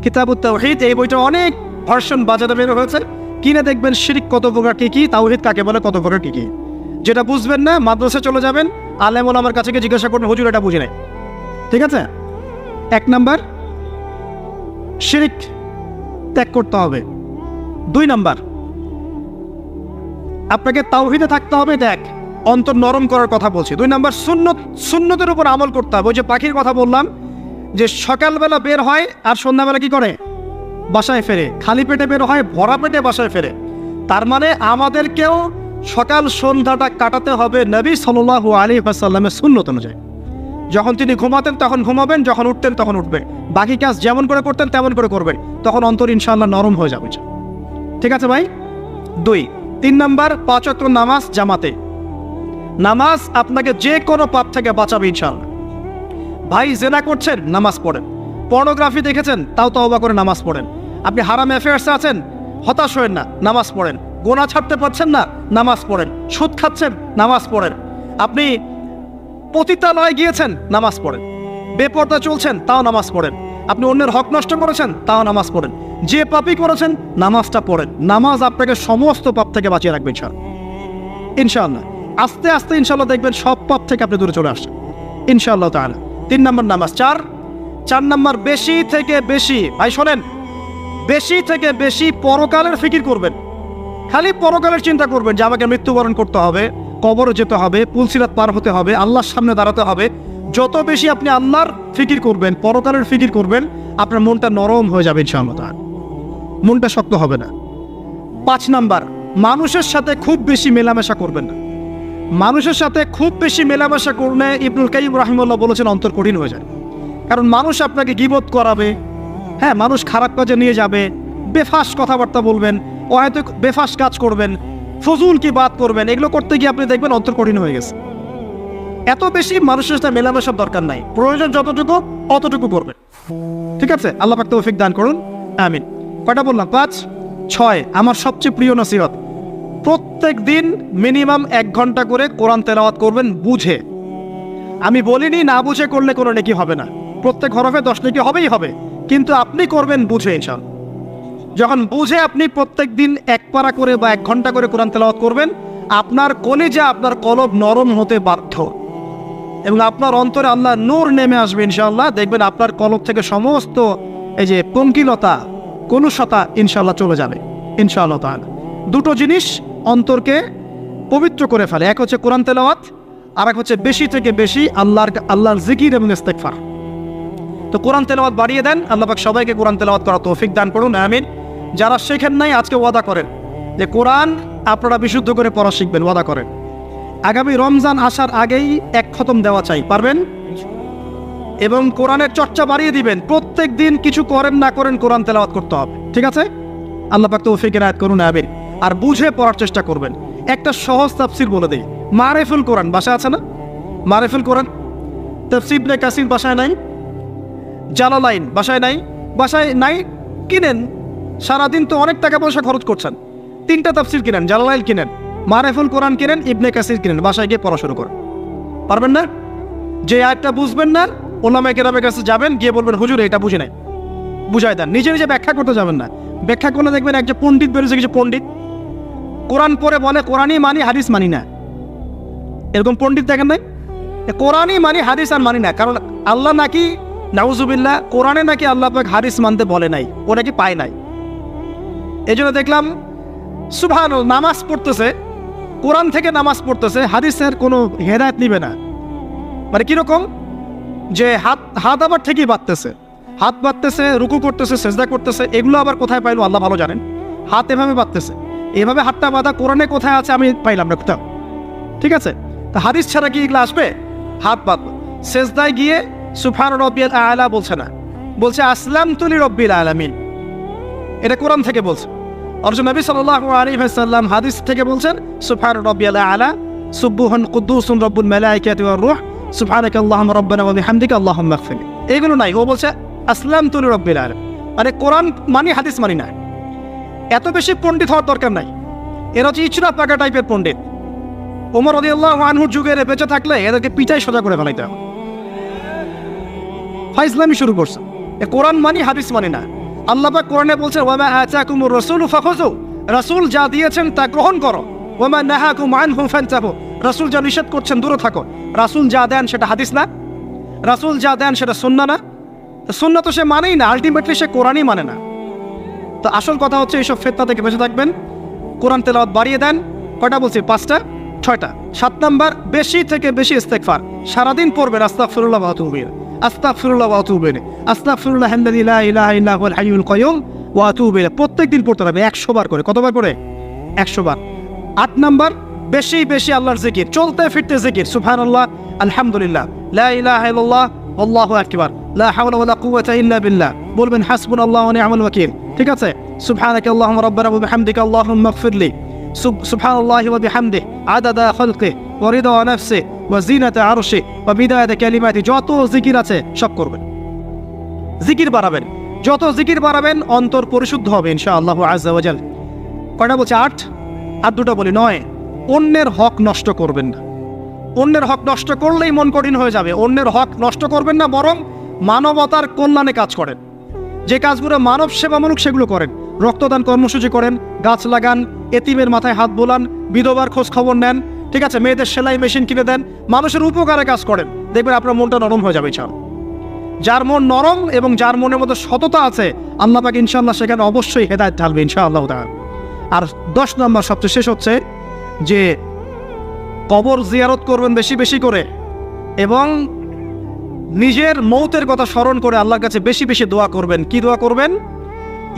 কিতাবুত তাওহীদ। এই বইটা অনেক ভার্সন বাজারে বের হয়েছে, কিনে দেখবেন শিরক কত প্রকার কি কি, তাওহীদ কাকে বলে কত প্রকার কি কি। যেটা বুঝবেন না, মাদ্রাসায় চলে যাবেন, আলেম ওলামার কাছে গিয়ে জিজ্ঞাসা করবেন, হুজুর এটা বুঝি নাই। ঠিক আছে? 1 নাম্বার, শিরক ত্যাগ করতে হবে। 2 নাম্বার, আপনাকে তাওহীদে থাকতে হবে। দেখ, অন্তর নরম করার কথা বলছি। 2 নাম্বার, সুন্নতের উপর আমল করতে হবে। ওই যে পাখির কথা বললাম, যে সকালবেলা বের হয় আর সন্ধ্যাবেলা কি করে? বাসায় ফেরে। খালি পেটে বের হয়, ভরা পেটে বাসায় ফেরে। তার মানে আমাদেরকেও সকাল সন্ধ্যাটা কাটাতে হবে নবী সাল্লাল্লাহু আলাইহি ওয়াসাল্লামের সুন্নত অনুযায়ী। যখন তিনি ঘুমাতেন তখন ঘুমাবেন, যখন উঠতেন তখন উঠবেন, বাকি কাজ যেমন করে করতেন তেমন করে করবেন, তখন অন্তর ইনশাআল্লাহ নরম হয়ে যাবে। ঠিক আছে ভাই? 2। 3 নাম্বার, 5 ওয়াক্ত নামাজ জামাতে। নামাজ আপনাকে যে কোনো পাপ থেকে বাঁচাবে ইনশাআল্লাহ। ভাই জেনা করছেন, নামাজ পড়েন। পর্নোগ্রাফি দেখেছেন, তাও তওবা করে নামাজ পড়েন। আপনি হারাম অ্যাফেয়ার্সে আছেন, হতাশ হয়েন না, নামাজ পড়েন। গোনা ছাড়তে পারছেন না, নামাজ পড়েন। সুদ খাচ্ছেন, নামাজ পড়েন। আপনি পতিতালয়ে গিয়েছেন, নামাজ পড়েন। বেপর্দা চলছেন, তাও নামাজ পড়েন। আপনি অন্যের হক নষ্ট করেছেন, তাও নামাজ পড়েন। যে পাপই করেছেন, নামাজটা পড়েন। নামাজ আপনাকে সমস্ত পাপ থেকে বাঁচিয়ে রাখবে ইনশাআল্লাহ। আস্তে আস্তে ইনশাআল্লাহ দেখবেন সব পাপ থেকে আপনি দূরে চলে আসছেন ইনশাআল্লাহ তাআলা। 3 নাম্বার নামাজ। 4 নাম্বার, বেশি থেকে বেশি, ভাই শোনেন, বেশি থেকে বেশি পরকালের ফিকির করবেন। খালি পরকালের চিন্তা করবেন যে আমাকে মৃত্যুবরণ করতে হবে, কবরে যেতে হবে, পুলসিরাত পার হতে হবে, আল্লাহর সামনে দাঁড়াতে হবে। যত বেশি আপনি আল্লাহর ফিকির করবেন, পরকালের ফিকির করবেন, আপনার মনটা নরম হয়ে যাবে ইনশাআল্লাহ তাআলা, মনটা শক্ত হবে না। 5 নাম্বার, মানুষের সাথে খুব বেশি মেলামেশা করবেন না। মানুষের সাথে খুব বেশি মেলামেশা করলে ইবনুল কাইয়্যিম রাহিমাহুল্লাহ বলেছেন অন্তর কঠিন হয়ে যায়। কারণ মানুষ আপনাকে গীবত করাবে, হ্যাঁ, মানুষ খারাপ কাজে নিয়ে যাবে, বেফাস কথাবার্তা বলবেন, হয়তো বেফাস কাজ করবেন, ফজুল কি বাত করবেন। এগুলো করতে গিয়ে আপনি দেখবেন অন্তর কঠিন হয়ে গেছে। এত বেশি মানুষের সাথে মেলামেশার দরকার নাই, প্রয়োজন যতটুকু অতটুকু করবেন। ঠিক আছে? আল্লাহ পাক তৌফিক দান করুন, আমিন। কয়টা বললাম? 5। 6, আমার সবচেয়ে প্রিয় নসিহত, প্রত্যেক দিন মিনিমাম 1 ঘন্টা করে কোরআন তেলাওয়াত করবেন বুঝে। আমি বলিনি না বুঝে করলে কোনো নেকি হবে না, প্রত্যেক হরফে 10 নেকি হবেই হবে, কিন্তু আপনি করবেন বুঝে ইনশাআল্লাহ। যখন বুঝে আপনি প্রত্যেক দিন 1 পারা করে বা 1 ঘন্টা করে কোরআন তেলাওয়াত করবেন, আপনার কলিজা, আপনার কলব নরম হতে বাধ্য, এবং আপনার অন্তরে আল্লাহ নূর নেমে আসবে ইনশাআল্লাহ। দেখবেন আপনার কলব থেকে সমস্ত এই যে পঙ্কিলতা, কলুষতা ইনশাআল্লাহ চলে যাবে ইনশাআল্লাহ তাআলা। 2টো জিনিস অন্তরকে পবিত্র করে ফেলে, এক হচ্ছে কোরআন তেলাওয়াত, আর এক হচ্ছে বেশি থেকে বেশি আল্লাহর জিকির এবং ইস্তেগফার। তো কোরআন তেলাওয়াত বাড়িয়ে দেন। আল্লাহ পাক সবাইকে কোরআন তেলাওয়াত করার তৌফিক দান করুন, আমিন। যারা শেখেন নাই আজকে ওয়াদা করেন যে কোরআন আপনারা বিশুদ্ধ করে পড়া শিখবেন, ওয়াদা করেন। আগামী রমজান আসার আগেই 1 খতম দেওয়া চাই, পারবেন? এবং কোরআনের চর্চা বাড়িয়ে দিবেন, প্রত্যেক দিন কিছু করেন না করেন কোরআন তেলাওয়াত করতে হবে, ঠিক আছে? আল্লাহ পাক তৌফিক এনায়েত করুন, আমিন। আর বুঝে পড়ার চেষ্টা করবেন। একটা সহজ তাফসীর বলে দেই, মারিফুল কোরআন বাসায় আছে না? মারিফুল কোরআন তাফসীর ইবনে কাসির বাসায় নাই? জালালাইন বাসায় নাই? বাসায় নাই, কিনেন। সারাদিন তো অনেক টাকা পয়সা খরচ করছেন, 3টা তাফসীর কিনেন, জালালাইন কিনেন, মারিফুল কোরআন কিনেন, ইবনে কাসির কিনেন, বাসায় গিয়ে পড়া শুরু করেন। পারবেন না? যে আয়াতটা বুঝবেন না, ওলামায়ে কেরামের কাছে যাবেন, গিয়ে বলবেন হুজুর এটা বুঝি নাই, বুঝাই দেন। নিজে নিজে ব্যাখ্যা করতে যাবেন না। ব্যাখ্যা করলে দেখবেন একজন পণ্ডিত বেরোছে, কিছু পণ্ডিত কোরআন পড়ে বলে কোরআনই মানি, হাদিস মানি না। এরকম পণ্ডিত দেখেন নাই? কোরআনই মানি, হাদিস আর মানি না। কারণ আল্লাহ নাকি, নাউজুবিল্লাহ, কোরআনে নাকি আল্লাহ পাক হাদিস মানতে বলে নাই, ও নাকি পায় নাই। এই জন্য দেখলাম সুবহানাল্লাহ, নামাজ পড়তেছে, কোরআন থেকে নামাজ পড়তেছে, হাদিসের কোনো হেদায়েত নিবে না। মানে কিরকম, যে হাত আবার ঠিকই বাঁধতেছে, হাত বাঁধতেছে, রুকু করতেছে, সেজদা করতেছে, এগুলো আবার কোথায় পাইলো আল্লাহ ভালো জানেন। হাত এভাবে বাঁধতেছে, এভাবে হাতটা বাঁধা কোরআনে কোথায় আছে আমি পাইলাম না কোথাও, ঠিক আছে? তা হাদিস ছাড়া কি এগুলো আসবে? হাত বাঁধবো, সেজদায় গিয়ে সুবহান রাব্বিয়াল আ'লা বলছে না, বলছে আসলামতু লিরাব্বিল আলামিন। এটা কোরআন থেকে বলছে। অথচ নবী সাল্লাল্লাহু আলাইহি ওয়াসাল্লাম হাদিস থেকে বলছেন সুবহান রাব্বিয়াল আ'লা, সুবহান কুদ্দুসুন রব্বুল মালাইকাতি ওয়ার রূহ, সুবহানাকাল্লাহুম্মা রাব্বানা ওয়া বিহামদিকা আল্লাহুম্মা ইগফির। এগুলো নাই, ও বলছে আসলামতু লিরাব্বিল আলামিন। মানে কোরআন মানি, হাদিস মানি না। এত বেশি পণ্ডিত হওয়ার দরকার নাই। এরা হচ্ছে ইচরা পাকা টাইপের পণ্ডিত। ওমর রাদিয়াল্লাহু আনহুর যুগে বেঁচে থাকলে এদেরকে পিটাই সোজা করে ফেলাইতে হবে। ফাইজলামি শুরু করছে, কোরআন মানি, হাদিস মানি না। আল্লাহ পাক কোরআনে বলছেন ওয়া মা আতাকুমুর রাসূলু ফাখুযু, রাসূল যা দিয়েছেন তা গ্রহণ করো। ওয়া মা নাহাকুম আনহু ফান্তাহু, রাসূল যা নিষেধ করছেন দূরে থাকো। রাসূল যা দেন সেটা হাদিস না, রাসূল যা দেন সেটা সুন্নাহ না। সুন্নাহ তো সে মানেই না, আলটিমেটলি সে কোরআনই মানে না। তো আসল কথা হচ্ছে এইসব ফিতনা থেকে বেঁচে থাকবেন, কোরআন তেলাওয়াত বাড়িয়ে দেন। কয়টা বলছি? 5টা, 6টা। 7 নাম্বার, বেশি থেকে বেশি ইস্তেগফার সারাদিন পড়বেন। আস্তাগফিরুল্লাহ ওয়া আতুবু ইলাইহি, আস্তাগফিরুল্লাহ ওয়া আতুবু ইলাইহি, আস্তাগফিরুল্লাহ আল্লাযী লা ইলাহা ইল্লা হুয়াল হাইয়ুল কাইয়ুম ওয়া আতুবু ইলাইহি। প্রত্যেকদিন পড়তে হবে 100 বার করে। কতবার করে? 100 বার। 8 নাম্বার, বেশি বেশি আল্লাহর জিকির, চলতে ফিরতে জিকির। সুবহানাল্লাহ, আলহামদুলিল্লাহ, লা ইলাহা ইল্লাল্লাহ, আল্লাহু আকবার, লা হাওলা ওয়ালা কুওয়াতা ইল্লা বিল্লাহ। বলবেন হাসবুনাল্লাহু ওয়া নি'মাল ওয়াকিল, ঠিক আছে? সুবহানাকাল্লাহুম্মা রাব্বানা ওয়া বিহামদিকা আল্লাহুম্মা ইগফিরলি, সুবহানাল্লাহি ওয়া বিহামদিহি আদাদা খালকিহি ওয়া রিদা নাফসিহি ওয়া জিনাতা আরশিহি ওয়া বিদায়াতা কালিমাতিহি। যত জিকির আছে সব করবেন, জিকির বাড়াবেন। যত জিকির বাড়াবেন অন্তর পরিশুদ্ধ হবে ইনশাআল্লাহ আযজা ওয়া জাল। কয়টা বলছে? 8। আর 2টা বলি, 9। অন্যের হক নষ্ট করবেন না। অন্যের হক নষ্ট করলেই মন কঠিন হয়ে যাবে। অন্যের হক নষ্ট করবেন না, বরং মানবতার কল্যাণে কাজ করেন। যে কাজগুলো মানব সেবামূলক সেগুলো করেন। রক্তদান কর্মসূচি করেন, গাছ লাগান, এতিমের মাথায় হাত বোলান, বিধবার খোঁজ খবর নেন, ঠিক আছে? মেয়েদের সেলাই মেশিন কিনে দেন, মানুষের উপকারে কাজ করেন। দেখবেন আপনার মনটা নরম হয়ে যাবে ইনশাআল্লাহ। যার মন নরম এবং যার মনের মধ্যে সততা আছে, আল্লাহ পাক ইনশাআল্লাহ সেখানে অবশ্যই হেদায়েত ঢালবে ইনশাআল্লাহ তাআলা। আর 10 নম্বর সবচেয়ে শেষ হচ্ছে যে কবর জিয়ারত করবেন বেশি বেশি করে, এবং নিজের মৌতের কথা স্মরণ করে আল্লাহর কাছে বেশি বেশি দোয়া করবেন। কি দোয়া করবেন?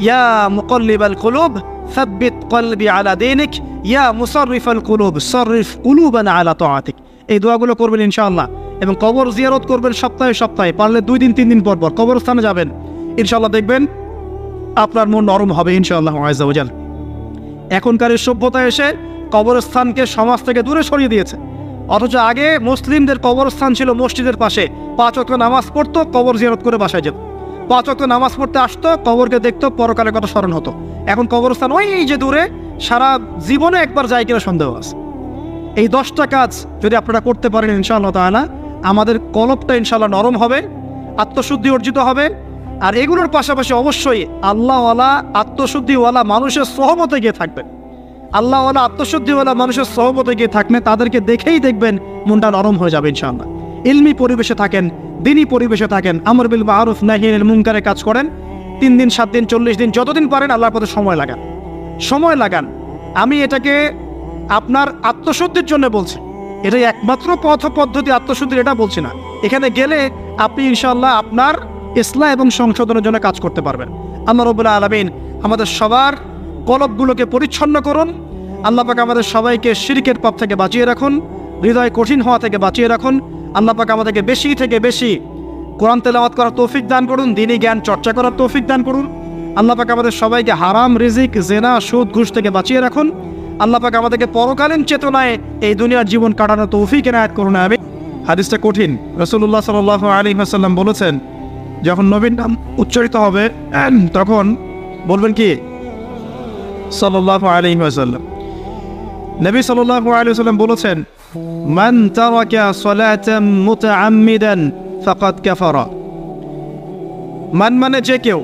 ইয়া মুকাল্লিবাল কুলুব সাব্বিত কলবি আলা দীনিক, ইয়া মুসাররিফাল কুলুব সাররিফ কুলুবানা আলা তাআতিক। এই দোয়াগুলো করবেন ইনশাআল্লাহ। এবং কবর জিয়ারত করবেন সপ্তাহে সপ্তাহে, পারলে 2 দিন 3 দিন পর পর কবরস্থানে যাবেন। ইনশাআল্লাহ দেখবেন আপনার মন নরম হবে ইনশাআল্লাহ আযজা ওয়া জাল। এখনকার এই সভ্যতা এসে কবরস্থানকে সমাজ থেকে দূরে সরিয়ে দিয়েছে। অথচ আগে মুসলিমদের কবরস্থান ছিল মসজিদের পাশে, 5 ওয়াক্ত নামাজ পড়তো, কবর জিয়ারত করে বাসায় যেত। 5 ওয়াক্ত নামাজ পড়তে আসতো, কবরকে দেখতো, পরকালের কথা স্মরণ হতো। এখন কবরস্থান ওই যে দূরে, সারা জীবনে একবার যায় কিনা সন্দেহ আছে। এই 10টা কাজ যদি আপনারা করতে পারেন ইনশাআল্লাহ তাআলা, আমাদের কলবটা ইনশাআল্লাহ নরম হবে, আত্মশুদ্ধি অর্জিত হবে। আর এগুলোর পাশাপাশি অবশ্যই আল্লাহওয়ালা, আত্মশুদ্ধিওয়ালা মানুষের সহমতে গিয়ে থাকবেন। আল্লাহওয়ালা, আত্মশুদ্ধিওয়ালা মানুষের সহমতে গিয়ে থাকবেন, তাদেরকে দেখেই দেখবেন মনটা নরম হয়ে যাবে ইনশাআল্লাহ। ইলমি পরিবেশে থাকেন, দিনী পরিবেশে থাকেন, আমর বিল মারুফ নাহি আনিল মুনকারে কাজ করেন। 3 দিন 7 দিন 40 দিন যতদিন পারেন আল্লাহর পথে সময় লাগান, সময় লাগান। আমি এটাকে আপনার আত্মশুদ্ধির জন্য বলছি, এটাই একমাত্র পথ পদ্ধতি আত্মশুদ্ধির, এটা বলছি না। এখানে গেলে আপনি ইনশাআল্লাহ আপনার ইসলাহ এবং সংশোধনের জন্য কাজ করতে পারবেন। আল্লাহ রাব্বুল আলামিন আমাদের সবার কলবগুলোকে পরিচ্ছন্ন করুন। আল্লাহ পাক আমাদের সবাইকে শিরকের পাপ থেকে বাঁচিয়ে রাখুন, হৃদয় কঠিন হওয়া থেকে বাঁচিয়ে রাখুন। আল্লাহ পাক আমাদেরকে বেশি থেকে বেশি কোরআন তেলাওয়াত করার তৌফিক দান করুন, দ্বীনি জ্ঞান চর্চা করার তৌফিক দান করুন। আল্লাহ পাক আমাদের সবাইকে হারাম রিজিক, জেনা, সুদ, ঘুষ থেকে বাঁচিয়ে রাখুন। আল্লাহ পাক আমাদেরকে পরকালীন চেতনায় এই দুনিয়ার জীবন কাটানোর তৌফিক এনায়েত করুন। আমিন। হাদিসটা কঠিন। রাসূলুল্লাহ সাল্লাল্লাহু আলাইহি ওয়াসাল্লাম বলেছেন, যখন নবীর নাম উচ্চারিত হবে তখন বলবেন কি? সাল্লাল্লাহু আলাইহি ওয়াসাল্লাম। নবী সাল্লাল্লাহু আলাইহি ওয়াসাল্লাম বলেছেন, মান তারাকা সালাতান মুতাআম্মিদান ফাকাদ কাফারা। মান মানে যে কেউ,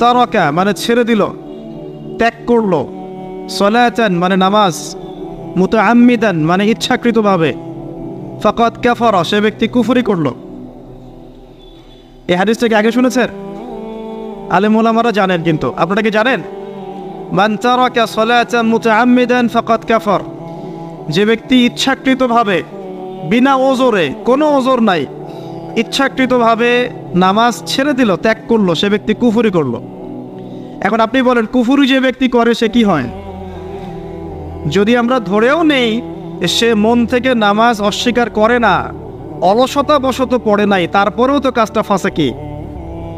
তারাকা মানে ছেড়ে দিল, ত্যাগ করলো, সালাতান মানে নামাজ, মুতাআম্মিদান মানে ইচ্ছাকৃতভাবে, ফাকাদ কাফারা সে ব্যক্তি কুফরি করলো। এই হাদিসটাকে আগে শুনেছেন? আলেম ওলামারা জানেন, কিন্তু আপনারা কি জানেন? মান তারাকা সালাতান মুতাআম্মিদান ফাকাদ কাফার, যে ব্যক্তি ইচ্ছাকৃতভাবে বিনা ওজরে, কোনো ওজর নাই, ইচ্ছাকৃতভাবে নামাজ ছেড়ে দিল, ত্যাগ করলো, সে ব্যক্তি কুফরি করলো। এখন আপনি বলেন, কুফরি যে ব্যক্তি করে সে কি হয়? যদি আমরা ধরেও নেই সে মন থেকে নামাজ অস্বীকার করে না, অলসতা বশত পড়ে নাই, তারপরেও তো কাজটা ফাঁসে, কি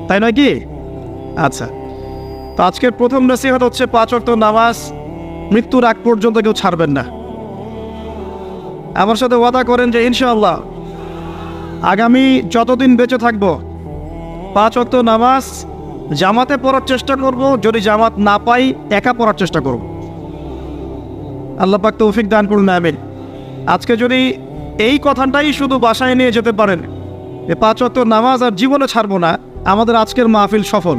তাই নয় কি? আচ্ছা, তো আজকের প্রথম নসিহত হচ্ছে 5 ওয়াক্ত নামাজ মৃত্যুর আগ পর্যন্ত কেউ ছাড়বেন না। আমার সাথে ওয়াদা করেন যে ইনশাআল্লাহ আগামী যতদিন বেঁচে থাকব 5 ওয়াক্ত নামাজ জামাতে পড়ার চেষ্টা করব, যদি জামাত না পাই একা পড়ার চেষ্টা করব। আল্লাহ পাক তৌফিক দান করুন। আমিন। আজকে যদি এই কথাটাই শুধু বাসায় নিয়ে যেতে পারেন, 5 ওয়াক্ত নামাজ আর জীবনে ছাড়বো না, আমাদের আজকের মাহফিল সফল।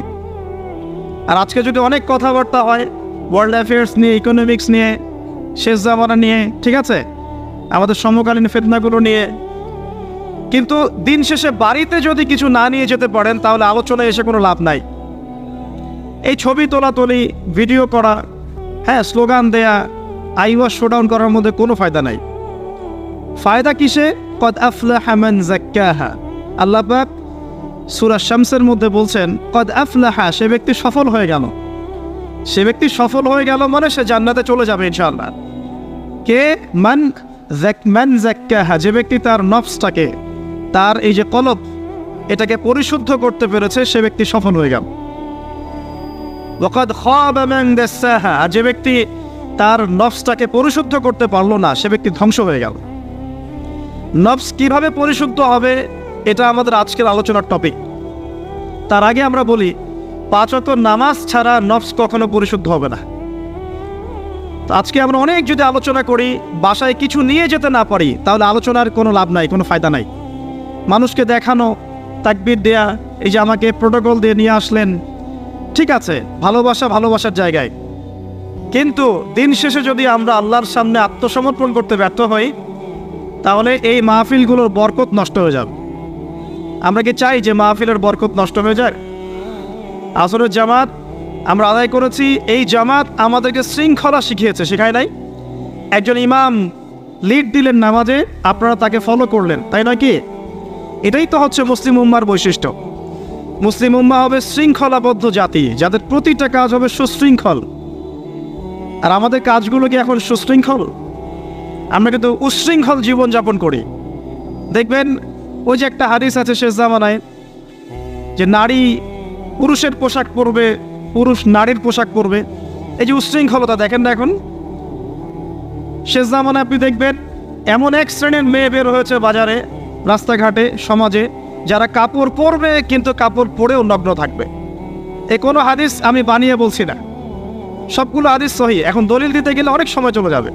আর আজকে যদি অনেক কথাবার্তা হয় ওয়ার্ল্ড অ্যাফেয়ার্স নিয়ে, ইকোনমিক্স নিয়ে, শেষ জামানা নিয়ে, ঠিক আছে, আমাদের সমকালীন ফিতনাগুলো নিয়ে, কিন্তু দিন শেষে বাড়িতে যদি কিছু না নিয়ে যেতে পারেন তাহলে আলোচনায় এসে কোনো লাভ নাই। এই ছবি তোলাতুলি, ভিডিও করা, হ্যাঁ, স্লোগান দেয়া, আইওয়াস শোডাউন করার মধ্যে কোনো ফায়দা নাই। ফায়দা কিসে? কদ আফলাহা মান যাক্কাহা। আল্লাহ পাক সূরা শামসের মধ্যে বলছেন, কদ আফলাহা, সে ব্যক্তি সফল হয়ে গেল। সে ব্যক্তি সফল হয়ে গেল মানে সে জান্নাতে চলে যাবে ইনশাআল্লাহ। কে? মান যাক্কাহা, যে ব্যক্তি তার নফসটাকে, তার এই যে কলব, এটাকে পরিশুদ্ধ করতে পেরেছে, সে ব্যক্তি সফল হয়ে গেল। ওয়াকাদ খাবা মান দাসাহা, যে ব্যক্তি তার নফসটাকে পরিশুদ্ধ করতে পারলো না, সে ব্যক্তি ধ্বংস হয়ে গেল। নফস কিভাবে পরিশুদ্ধ হবে এটা আমাদের আজকের আলোচনার টপিক। তার আগে আমরা বলি, 5 ওয়াক্ত নামাজ ছাড়া নফস কখনো পরিশুদ্ধ হবে না। তো আজকে আমরা অনেক যদি আলোচনা করি, বাসায় কিছু নিয়ে যেতে না পারি, তাহলে আলোচনার কোনো লাভ নাই, কোনো ফায়দা নাই। মানুষকে দেখানো, তাকবীর দেয়া, এই যে আমাকে প্রোটোকল দিয়ে নিয়ে আসলেন, ঠিক আছে, ভালোবাসা ভালোবাসার জায়গায়, কিন্তু দিন শেষে যদি আমরা আল্লাহর সামনে আত্মসমর্পণ করতে ব্যর্থ হই তাহলে এই মাহফিলগুলোর বরকত নষ্ট হয়ে যাবে। আমরা কি চাই যে মাহফিলের বরকত নষ্ট হয়ে যায়? আসরের জামাত আমরা আদায় করেছি, এই জামাত আমাদেরকে শৃঙ্খলা শিখিয়েছে, শেখায় নাই? একজন ইমাম লিড দিলেন নামাজে, আপনারা তাকে ফলো করলেন, তাই নয় কি? এটাই তো হচ্ছে মুসলিম উম্মার বৈশিষ্ট্য। মুসলিম উম্মা হবে শৃঙ্খলাবদ্ধ জাতি, যাদের প্রতিটা কাজ হবে সুশৃঙ্খল। আর আমাদের কাজগুলো কি এখন সুশৃঙ্খল? আমরা কিন্তু উশৃঙ্খল জীবনযাপন করি। দেখবেন ওই যে একটা হাদিস আছে শেষ জামানায়, যে নারী পুরুষের পোশাক পরবে, পুরুষ নারীর পোশাক পরবে। এই যে উশৃঙ্খলতা দেখেন না এখন শেষ জামানায়। আপনি দেখবেন এমন এক শ্রেণীর মেয়ে বের হয়েছে বাজারে, রাস্তাঘাটে, সমাজে, যারা কাপড় পরবে কিন্তু কাপড় পরেও নগ্ন থাকবে। এ কোনো হাদিস আমি বানিয়ে বলছি না, সবগুলো হাদিস সহিহ। এখন দলিল দিতে গেলে অনেক সময় চলে যাবে।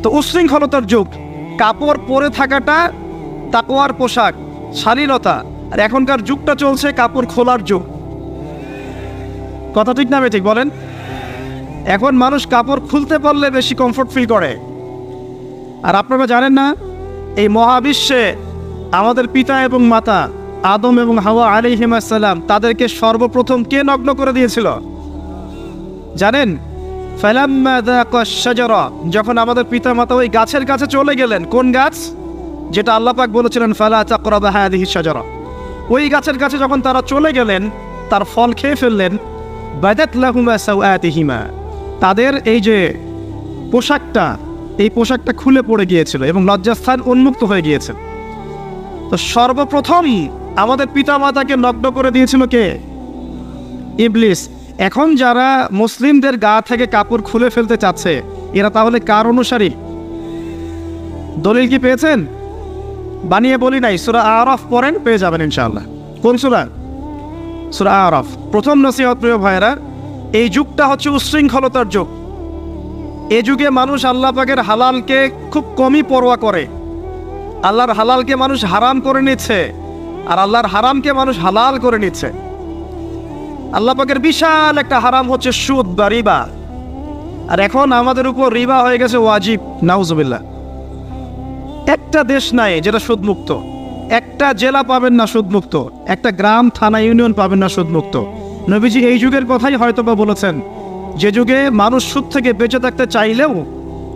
তো উশৃঙ্খলতার যুগ, কাপড় পরে থাকাটা তাকওয়ার পোশাক, শালীনতা। আর এখনকার যুগটা চলছে কাপড় খোলার যুগ। কথা ঠিক না ঠিক বলেন? এখন মানুষ কাপড় খুলতে পারলে বেশি কমফোর্ট ফিল করে। আর আপনারা জানেন না, এই মহাবিশ্বে আমাদের পিতা এবং মাতা আদম এবং হাওয়া আলাইহিস সালাম, তাদেরকে সর্বপ্রথম কে নগ্ন করে দিয়েছিল জানেন? ফালাম্মা যাকা শাজারা, যখন আমাদের পিতা মাতা ওই গাছের কাছে চলে গেলেন। কোন গাছ? যেটা আল্লাহ পাক বলেছিলেন ফালা তাকরাবা হাযিহি শাজারা, ওই গাছের কাছে যখন তারা চলে গেলেন, তার ফল খেয়ে ফেললেন, বাদাত লাহুমা সাওআতিহিমা, তাদের এই যে পোশাকটা, এই পোশাকটা খুলে পড়ে গিয়েছিল এবং লজ্জাস্থান উন্মুক্ত হয়ে গিয়েছে। তো সর্বপ্রথম আমাদের পিতামাতাকে নগ্ন করে দিয়েছিল কে? ইবলিস। এখন যারা মুসলিমদের গা থেকে কাপড় খুলে ফেলতে চাচ্ছে, এরা তাহলে কার অনুসারী? দলিল কি পেয়েছেন? বানিয়ে বলি নাই, সূরা আরাফ পড়েন, পেয়ে যাবেন ইনশাআল্লাহ। কোন সূরা? সূরা আরাফ। প্রথম নসিহত প্রিয় ভাইরা, এই যুগটা হচ্ছে উশৃঙ্খলতার যুগ। এই যুগে মানুষ আল্লাহ পাকের হালালকে খুব কমই পরোয়া করে। আল্লাহর হালালকে মানুষ হারাম করে নিচ্ছে, আর আল্লাহর হারামকে মানুষ হালাল করে নিচ্ছে। আল্লাহ পাকের বিশাল একটা হারাম হচ্ছে সুদ বা রিবা, আর এখন আমাদের উপর রিবা হয়ে গেছে ওয়াজিব। নাউজুবিল্লাহ। একটা দেশ নাই যেটা সুদমুক্ত, একটা জেলা পাবেন না সুদমুক্ত, একটা গ্রাম, থানা, ইউনিয়ন পাবেন না সুদমুক্ত। নবীজি এই যুগের কথাই হয়তোবা বলেছেন, যে যুগে মানুষ সুদ থেকে বেঁচে থাকতে চাইলেও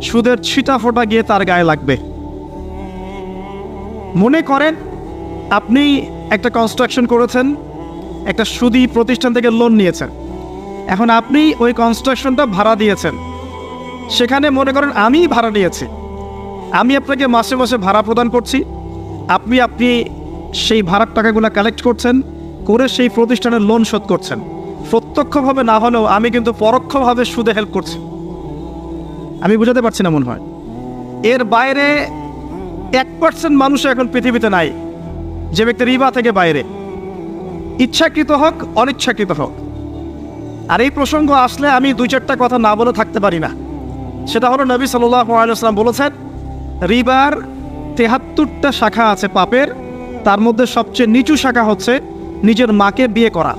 সুদের ছিটা ফোঁটা গিয়ে তার গায়ে লাগবে। মনে করেন আপনি একটা কনস্ট্রাকশন করেছেন, একটা সুদী প্রতিষ্ঠান থেকে লোন নিয়েছেন, এখন আপনি ওই কনস্ট্রাকশনটা ভাড়া দিয়েছেন। সেখানে মনে করেন আমি ভাড়া নিয়েছি, আমি আপনাকে মাসে মাসে ভাড়া প্রদান করছি, আপনি সেই ভাড়ার টাকাগুলো কালেক্ট করছেন, করে সেই প্রতিষ্ঠানের লোন শোধ করছেন। প্রত্যক্ষভাবে না হলেও আমি কিন্তু পরোক্ষভাবে সুদে হেল্প করছি। আমি বুঝাতে পারছি না মনে হয়। এর বাইরে 1% মানুষ এখন পৃথিবীতে নাই যে ব্যক্তি রিবা থেকে বাইরে, ইচ্ছাকৃত হোক অনিচ্ছাকৃত হোক। আর এই প্রসঙ্গ আসলে আমি 2-4টা কথা না বলে থাকতে পারি না। সেটা হলো, নবী সাল্লাল্লাহু আলাইহি ওয়াসাল্লাম বলেছেন, রিবার 73টা শাখা আছে পাপের, তার মধ্যে সবচেয়ে নিচু শাখা হচ্ছে নিজের মাকে বিয়ে করা।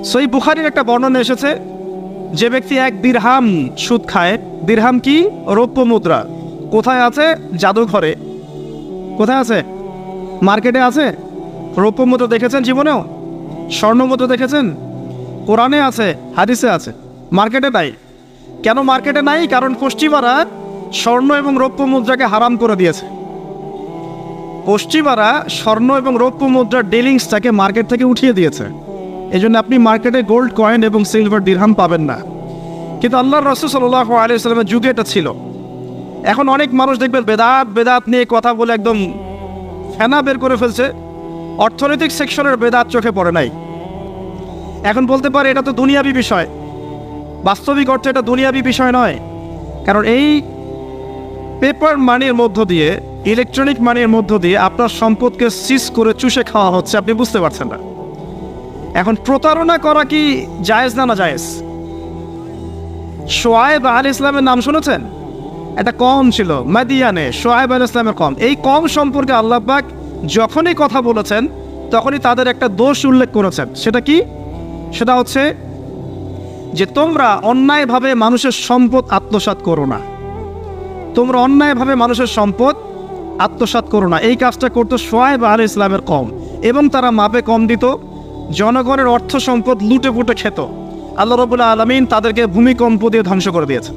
সহিহ বুখারীর একটা বর্ণনা এসেছে, যে ব্যক্তি 1 দিরহাম সুদ খায়, দিরহাম কি? রৌপ্য মুদ্রা। কোথায় আছে? জাদুঘরে। কোথায় আছে? মার্কেটে আছে। রৌপ্য মুদ্রা দেখেছেন জীবনেও? স্বর্ণ মুদ্রা দেখেছেন? কোরআনে আছে, হাদিসে আছে, মার্কেটে নাই। কেন মার্কেটে নাই? কারণ পশ্চিমারা স্বর্ণ এবং রৌপ্য মুদ্রাকে হারাম করে দিয়েছে। পশ্চিমারা স্বর্ণ এবং রৌপ্য মুদ্রার ডিলিংসটাকে মার্কেট থেকে উঠিয়ে দিয়েছে। এই জন্য আপনি মার্কেটে গোল্ড কয়েন এবং সিলভার দিরহাম পাবেন না। কিন্তু আল্লাহর রাসূল সাল্লাল্লাহু আলাইহি ওয়াসাল্লামের যুগে এটা ছিল। এখন অনেক মানুষ দেখবেন বেদাত নিয়ে কথা বলে একদম ফেনা বের করে ফেলছে। অর্থনৈতিক সেকশনের বেদাত চোখে পড়ে নাই। এখন বলতে পারে এটা তো দুনিয়াবি বিষয়। বাস্তবিক অর্থে এটা দুনিয়াবি বিষয় নয়। কারণ এই পেপার মানির মধ্য দিয়ে, ইলেকট্রনিক মানির মধ্য দিয়ে আপনার সম্পদকে সিজ করে চুষে খাওয়া হচ্ছে, আপনি বুঝতে পারছেন না। এখন প্রতারণা করা কি জায়েজ না জায়েজ? শোয়েব আলাইহিস সালামের নাম শুনেছেন? একটা কম ছিল মাদিয়ানে, শোয়েব আলাইহিস সালামের কম। এই কম সম্পর্কে আল্লাহ পাক যখনই কথা বলেছেন তখনই তাদের একটা দোষ উল্লেখ করেছেন। সেটা কি? সেটা হচ্ছে যে তোমরা অন্যায়ভাবে মানুষের সম্পদ আত্মসাৎ করো না। তোমরা অন্যায়ভাবে মানুষের সম্পদ আত্মসাৎ করো না। এই কাজটা করতো শোয়েব আলাইহিস সালামের কম, এবং তারা মাপে কম দিত, জনগণের অর্থ সম্পদ লুটে পুটে খেত। আল্লাহ রাব্বুল আলামিন তাদেরকে ভূমিকম্প দিয়ে ধ্বংস করে দিয়েছে।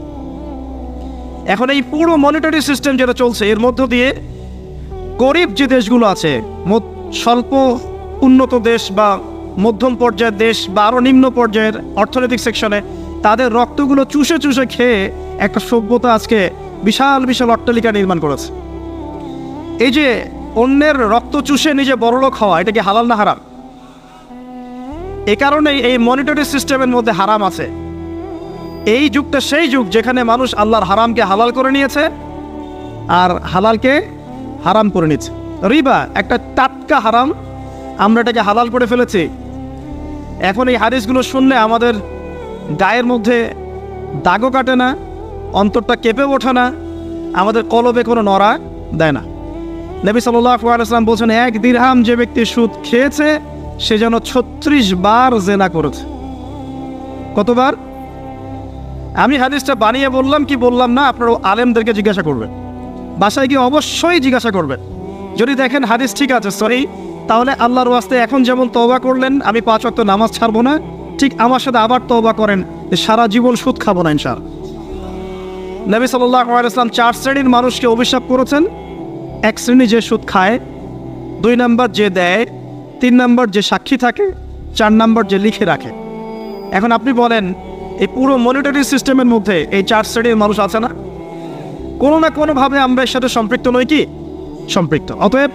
এখন এই পুরো মনিটারি সিস্টেম যেটা চলছে, এর মধ্য দিয়ে গরিব যে দেশগুলো আছে, স্বল্প উন্নত দেশ বা মধ্যম পর্যায়ের দেশ বা আরও নিম্ন পর্যায়ের অর্থনৈতিক সেকশনে, তাদের রক্তগুলো চুষে চুষে খেয়ে একটা সভ্যতা আজকে বিশাল বিশাল অট্টালিকা নির্মাণ করেছে। এই যে অন্যের রক্ত চুষে নিজে বড়লোক হওয়া, এটা কি হালাল না হারাম? এ কারণেই এই মনিটারি সিস্টেমের মধ্যে হারাম আছে। এই যুগটা সেই যুগ যেখানে মানুষ আল্লাহর হারামকে হালাল করে নিয়েছে আর হালালকে হারাম করে নিচ্ছে। রিবা একটা টাটকা হারাম, আমরা এটাকে হালাল করে ফেলেছি। এখন এই হাদিসগুলো শুনলে আমাদের গায়ের মধ্যে দাগও কাটে না, অন্তরটা কেঁপে ওঠে না, আমাদের কলবে কোনো নড়া দেয় না। নবী সাল্লাল্লাহু আলাইহি ওয়াসাল্লাম বলছেন, 1 দিরহাম যে ব্যক্তি সুদ খেয়েছে সে যেন 36 বার জেনা করেছে। কতবার? আমি হাদিসটা বানিয়ে বললাম কি বললাম না, আপনারা আলেমদেরকে জিজ্ঞাসা করবেন, বাসায় গিয়ে অবশ্যই জিজ্ঞাসা করবেন। যদি দেখেন হাদিস ঠিক আছে, সহি, তাহলে আল্লাহর ওয়াস্তে এখন যেমন তওবা করলেন আমি 5 ওয়াক্ত নামাজ ছাড়বো না, ঠিক আমার সাথে আবার তওবা করেন যে সারা জীবন সুদ খাবো না ইনশাআল্লাহ। নবী সাল্লাল্লাহু আলাইহি ওয়াসাল্লাম 4 শ্রেণীর মানুষকে অভিশাপ করেছেন। এক শ্রেণী যে সুদ খায়, 2 নাম্বার যে দেয়, 3 নাম্বার যে সাক্ষী থাকে, 4 নাম্বার যে লিখে রাখে। এখন আপনি বলেন এই পুরো মনিটারি সিস্টেমের মধ্যে এই 4 শ্রেণীর মানুষ আছে না? কোনো না কোনোভাবে আমরা এর সাথে সম্পৃক্ত নই কি? সম্পৃক্ত। অতএব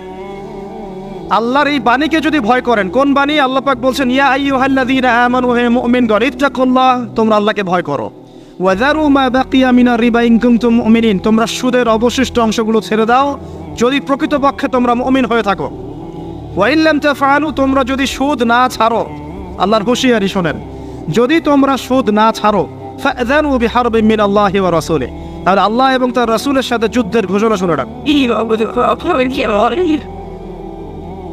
আল্লাহর এই বাণীকে যদি ভয় করেন, কোন বাণী? আল্লাহ পাক বলছেন ইয়া আইয়ুহাল্লাযীনা আমানু হে মুমিনগণ ইত্তাকুল্লাহ, তোমরা আল্লাহকে ভয় করো। ওয়াযারু মা বাকিয়া মিনার রিবা ইন কুনতুম মুমিনিন, তোমরা সুদের অবশিষ্ট অংশগুলো ছেড়ে দাও যদি প্রকৃতপক্ষে তোমরা মুমিন হয়ে থাকো। ওয়া ইন লাম তাফআলু, তোমরা যদি সুদ না ছাড়ো, আল্লাহর হুঁশিয়ারি শোনেন, যদি তোমরা সুদ না ছাড়ো, ফাযানু বিহারবিন মিনাল্লাহি ওয়া রাসূলিহি, তাহলে আল্লাহ এবং তার রাসূলের সাথে যুদ্ধের ঘোষণা শুনে রাখো।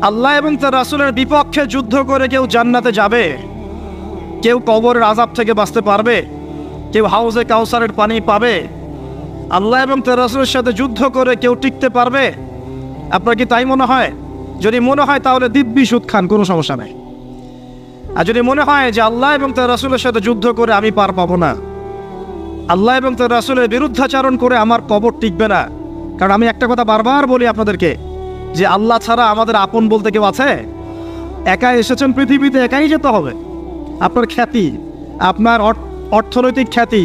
আল্লাহ এবং তার রাসূলের বিপক্ষে যুদ্ধ করে কেউ জান্নাতে যাবে? কেউ কবরের আযাব থেকে বাঁচতে পারবে? কেউ হাউজে কাউসারের পানি পাবে? আল্লাহ এবং তার রাসূলের সাথে যুদ্ধ করে কেউ টিকতে পারবে? আপনার কি তাই মনে হয়? যদি মনে হয় তাহলে দিব্যি সুদ খান, কোনো সমস্যা নেই। আর যদি মনে হয় যে আল্লাহ এবং তার রাসূলের সাথে যুদ্ধ করে আমি পার পাবো না, আল্লাহ এবং তার রাসূলের বিরুদ্ধাচরণ করে আমার কবর টিকবে না, কারণ আমি একটা কথা বারবার বলি আপনাদেরকে যে আল্লাহ ছাড়া আমাদের আপন বলতে কেউ আছে? একা এসেছেন পৃথিবীতে, একাই যেতে হবে। আপনার খ্যাতি, আপনার অর্থনৈতিক খ্যাতি,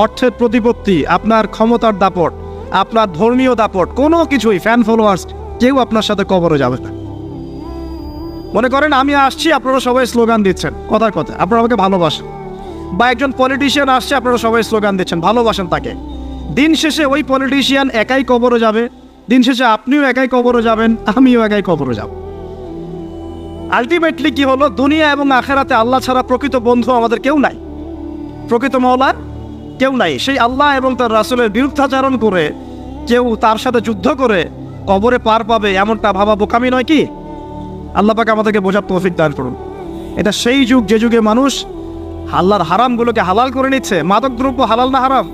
অর্থের প্রতিপত্তি, আপনার ক্ষমতার দাপট, আপনার ধর্মীয় দাপট, কোনো কিছুই, ফ্যান ফলোয়ার্স, কেউ আপনার সাথে কবরে যাবে না। মনে করেন আমি আসছি, আপনারা সবাই স্লোগান দিচ্ছেন, কথার কথা আপনারা আমাকে ভালোবাসেন, বা একজন পলিটিশিয়ান আসছে, আপনারা সবাই স্লোগান দিচ্ছেন, ভালোবাসেন তাকে। দিন শেষে ওই পলিটিশিয়ান একাই কবরে যাবে, দিন শেষে আপনিও একাই কবরে যাবেন, আমিও একাই কবরে যাব। আলটিমেটলি কি হলো? দুনিয়া এবং আখেরাতে আল্লাহ ছাড়া প্রকৃত বন্ধু আমাদের কেউ নাই, প্রকৃত মওলা কেউ নাই। সেই আল্লাহ এবং তার রাসূলের বিরুদ্ধাচরণ করে কেউ তার সাথে যুদ্ধ করে কবরে পার পাবে, এমনটা ভাবা বোকামি নয় কি? আল্লাহ পাক আমাদেরকে বোঝার তৌফিক দান করুন। এটা সেই যুগ যে যুগে মানুষ আল্লাহর হারামগুলোকে হালাল করে নিচ্ছে। মাদক দ্রব্য হালাল না হারাম?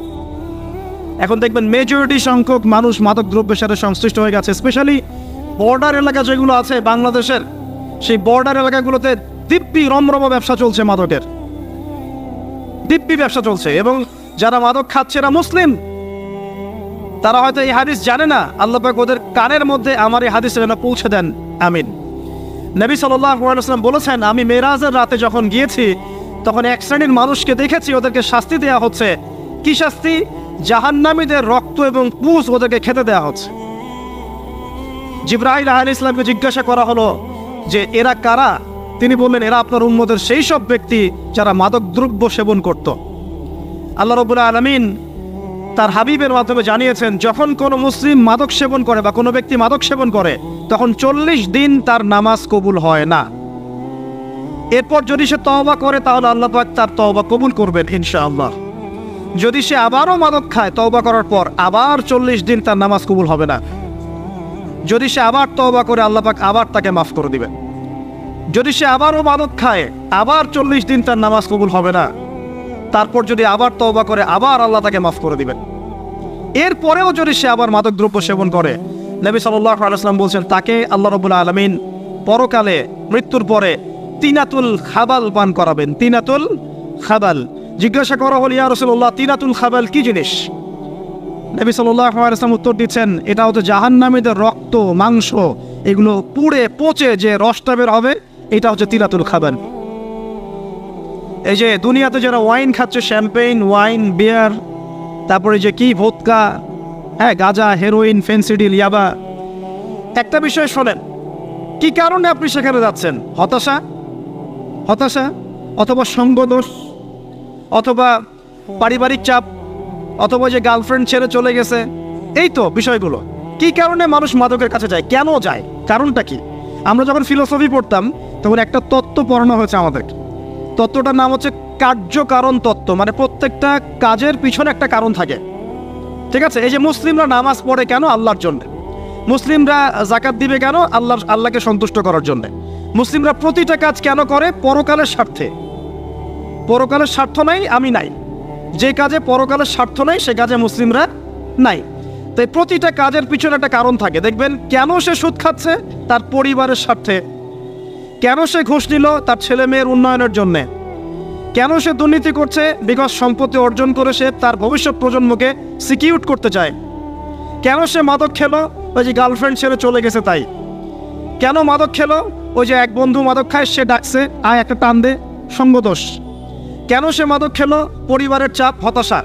এখন দেখবেন মেজরিটি সংখ্যক মানুষ মাদক দ্রব্যের সাথে সংশ্লিষ্ট হয়ে গেছে। স্পেশালি বর্ডার এলাকা যেগুলো আছে বাংলাদেশের, সেই বর্ডার এলাকাগুলোতে দিব্যি রমরম ব্যবসা চলছে, মাদকের দিব্যি ব্যবসা চলছে। এবং যারা মাদক খাচ্ছে এরা মুসলিম, তারা হয়তো এই হাদিস জানে না। আল্লাহ পাক ওদের কানের মধ্যে আমার এই হাদিস যেন পৌঁছে দেন, আমিন। নবী সাল্লাল্লাহু আলাইহি ওয়াসাল্লাম বলেছেন, আমি মেরাজের রাতে যখন গিয়েছি তখন এক শ্রেণীর মানুষকে দেখেছি, ওদেরকে শাস্তি দেওয়া হচ্ছে। কি শাস্তি? জাহান্নামীদের রক্ত এবং পুঁজ ওদেরকে খেতে দেওয়া হচ্ছে। জিবরাইল আলাইহিস সালামকে জিজ্ঞাসা করা হলো যে এরা কারা? তিনি বললেন, এরা আপনার উম্মতের সেই সব ব্যক্তি যারা মাদক দ্রব্য সেবন করত। আল্লাহ রাব্বুল আলামিন তার হাবিবের মাধ্যমে জানিয়েছেন, যখন কোনো মুসলিম মাদক সেবন করে বা কোনো ব্যক্তি মাদক সেবন করে, তখন 40 দিন তার নামাজ কবুল হয় না। এরপর যদি সে তওবা করে তাহলে আল্লাহ পাক তার তওবা কবুল করবেন ইনশাআল্লাহ। যদি সে আবারও মাদক খায় তওবা করার পর, আবার 40 দিন তার নামাজ কবুল হবে না। যদি সে আবার তওবা করে, আল্লাহ পাক আবার তাকে মাফ করে দিবেন। যদি সে আবারও মাদক খায়, আবার 40 দিন তার নামাজ কবুল হবে না। তারপর যদি আবার তওবা করে, আবার আল্লাহ তাকে মাফ করে দিবেন। এরপরেও যদি সে আবার মাদক দ্রব্য সেবন করে, নবী সাল্লাল্লাহু আলাইহি ওয়াসাল্লাম বলছেন, তাকে আল্লাহ রাব্বুল আলামিন পরকালে মৃত্যুর পরে তিনাতুল খাবাল পান করাবেন। তিনাতুল খাবাল। জিজ্ঞাসা করা হল, ইয়া রাসূলুল্লাহ, তিনাতুল খাবাল কি জিনিস? নবী সাল্লাল্লাহু আলাইহি ওয়াসাল্লাম উত্তর দিচ্ছেন, এটা হচ্ছে জাহান্নামীদের রক্ত, মাংস, এগুলো পুড়ে পচে যে রসটা বের হবে, এটা হচ্ছে তিনাতুল খাবাল। এই যে দুনিয়াতে যারা ওয়াইন খাচ্ছে, শ্যাম্পেইন, ওয়াইন, বিয়ার, তারপরে যে কি ভোদকা, হ্যাঁ, গাঁজা, হেরোইন, ফেন্সিডিল, ইয়াবা, একটা বিষয় শোনেন, কি কারণে আপনি সেখানে যাচ্ছেন? হতাশা, অথবা সঙ্গদোষ, অথবা পারিবারিক চাপ, অথবা যে গার্লফ্রেন্ড ছেড়ে চলে গেছে, এই তো বিষয়গুলো। কি কারণে মানুষ মাদকের কাছে যায়? কেন যায়? কারণটা কি? আমরা যখন ফিলোসফি পড়তাম তখন একটা তত্ত্ব পড়ানো হয়েছে আমাদেরকে। তত্ত্বটার নাম হচ্ছে কার্যকারণ তত্ত্ব। মানে প্রত্যেকটা কাজের পিছনে একটা কারণ থাকে, ঠিক আছে? এই যে মুসলিমরা নামাজ পড়ে কেন? আল্লাহর জন্য। মুসলিমরা যাকাত দিবে কেন? আল্লাহকে সন্তুষ্ট করার জন্য। মুসলিমরা প্রতিটা কাজ কেন করে? পরকালের স্বার্থে। পরকালের স্বার্থ নাই, আমি নাই। যে কাজে পরকালের স্বার্থ নাই সে কাজে মুসলিমরা নাই। তাই প্রতিটা কাজের পিছনে একটা কারণ থাকে। দেখবেন কেন সে সুদ খাচ্ছে? তার পরিবারের স্বার্থে। কেন সে ঘুষ নিল? তার ছেলে মেয়ের উন্নয়নের জন্যে। কেন সে দুর্নীতি করছে? বিকজ সম্পত্তি অর্জন করে সে তার ভবিষ্যৎ প্রজন্মকে সিকিউর করতে চায়। কেন সে মাদক খেলো? ওই যে গার্লফ্রেন্ড ছেড়ে চলে গেছে তাই। কেন মাদক খেলো? ওই যে এক বন্ধু মাদক খায়, সে ডাকছে আয় একটা টান দে, সঙ্গদোষ। কেন সে মাদক খেলো? পরিবারের চাপ, হতাশা।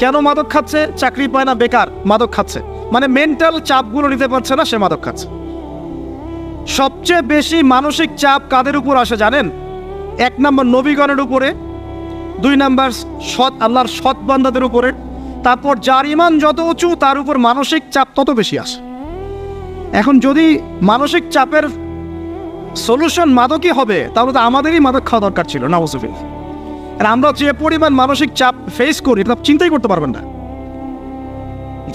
কেন মাদক খাচ্ছে? চাকরি পায় না, বেকার, মাদক খাচ্ছে। মানে মেন্টাল চাপগুলো নিতে পারছে না, সে মাদক খাচ্ছে। সবচেয়ে বেশি মানসিক চাপ কাদের উপর আসে জানেন? 1 নম্বর নবীগণের উপরে, 2 নম্বর আল্লাহর সৎ বান্দাদের উপরে, তারপর যার ইমান যত উঁচু তার উপর মানসিক চাপ তত বেশি আসে। এখন যদি মানসিক চাপের সলিউশন মাদকই হবে, তাহলে তো আমাদেরই মাদক খাওয়া দরকার ছিল, নাউজুবিল্লাহ। আর আমরা যে পরিমাণ মানসিক চাপ ফেস করি তা চিন্তাই করতে পারবেন না।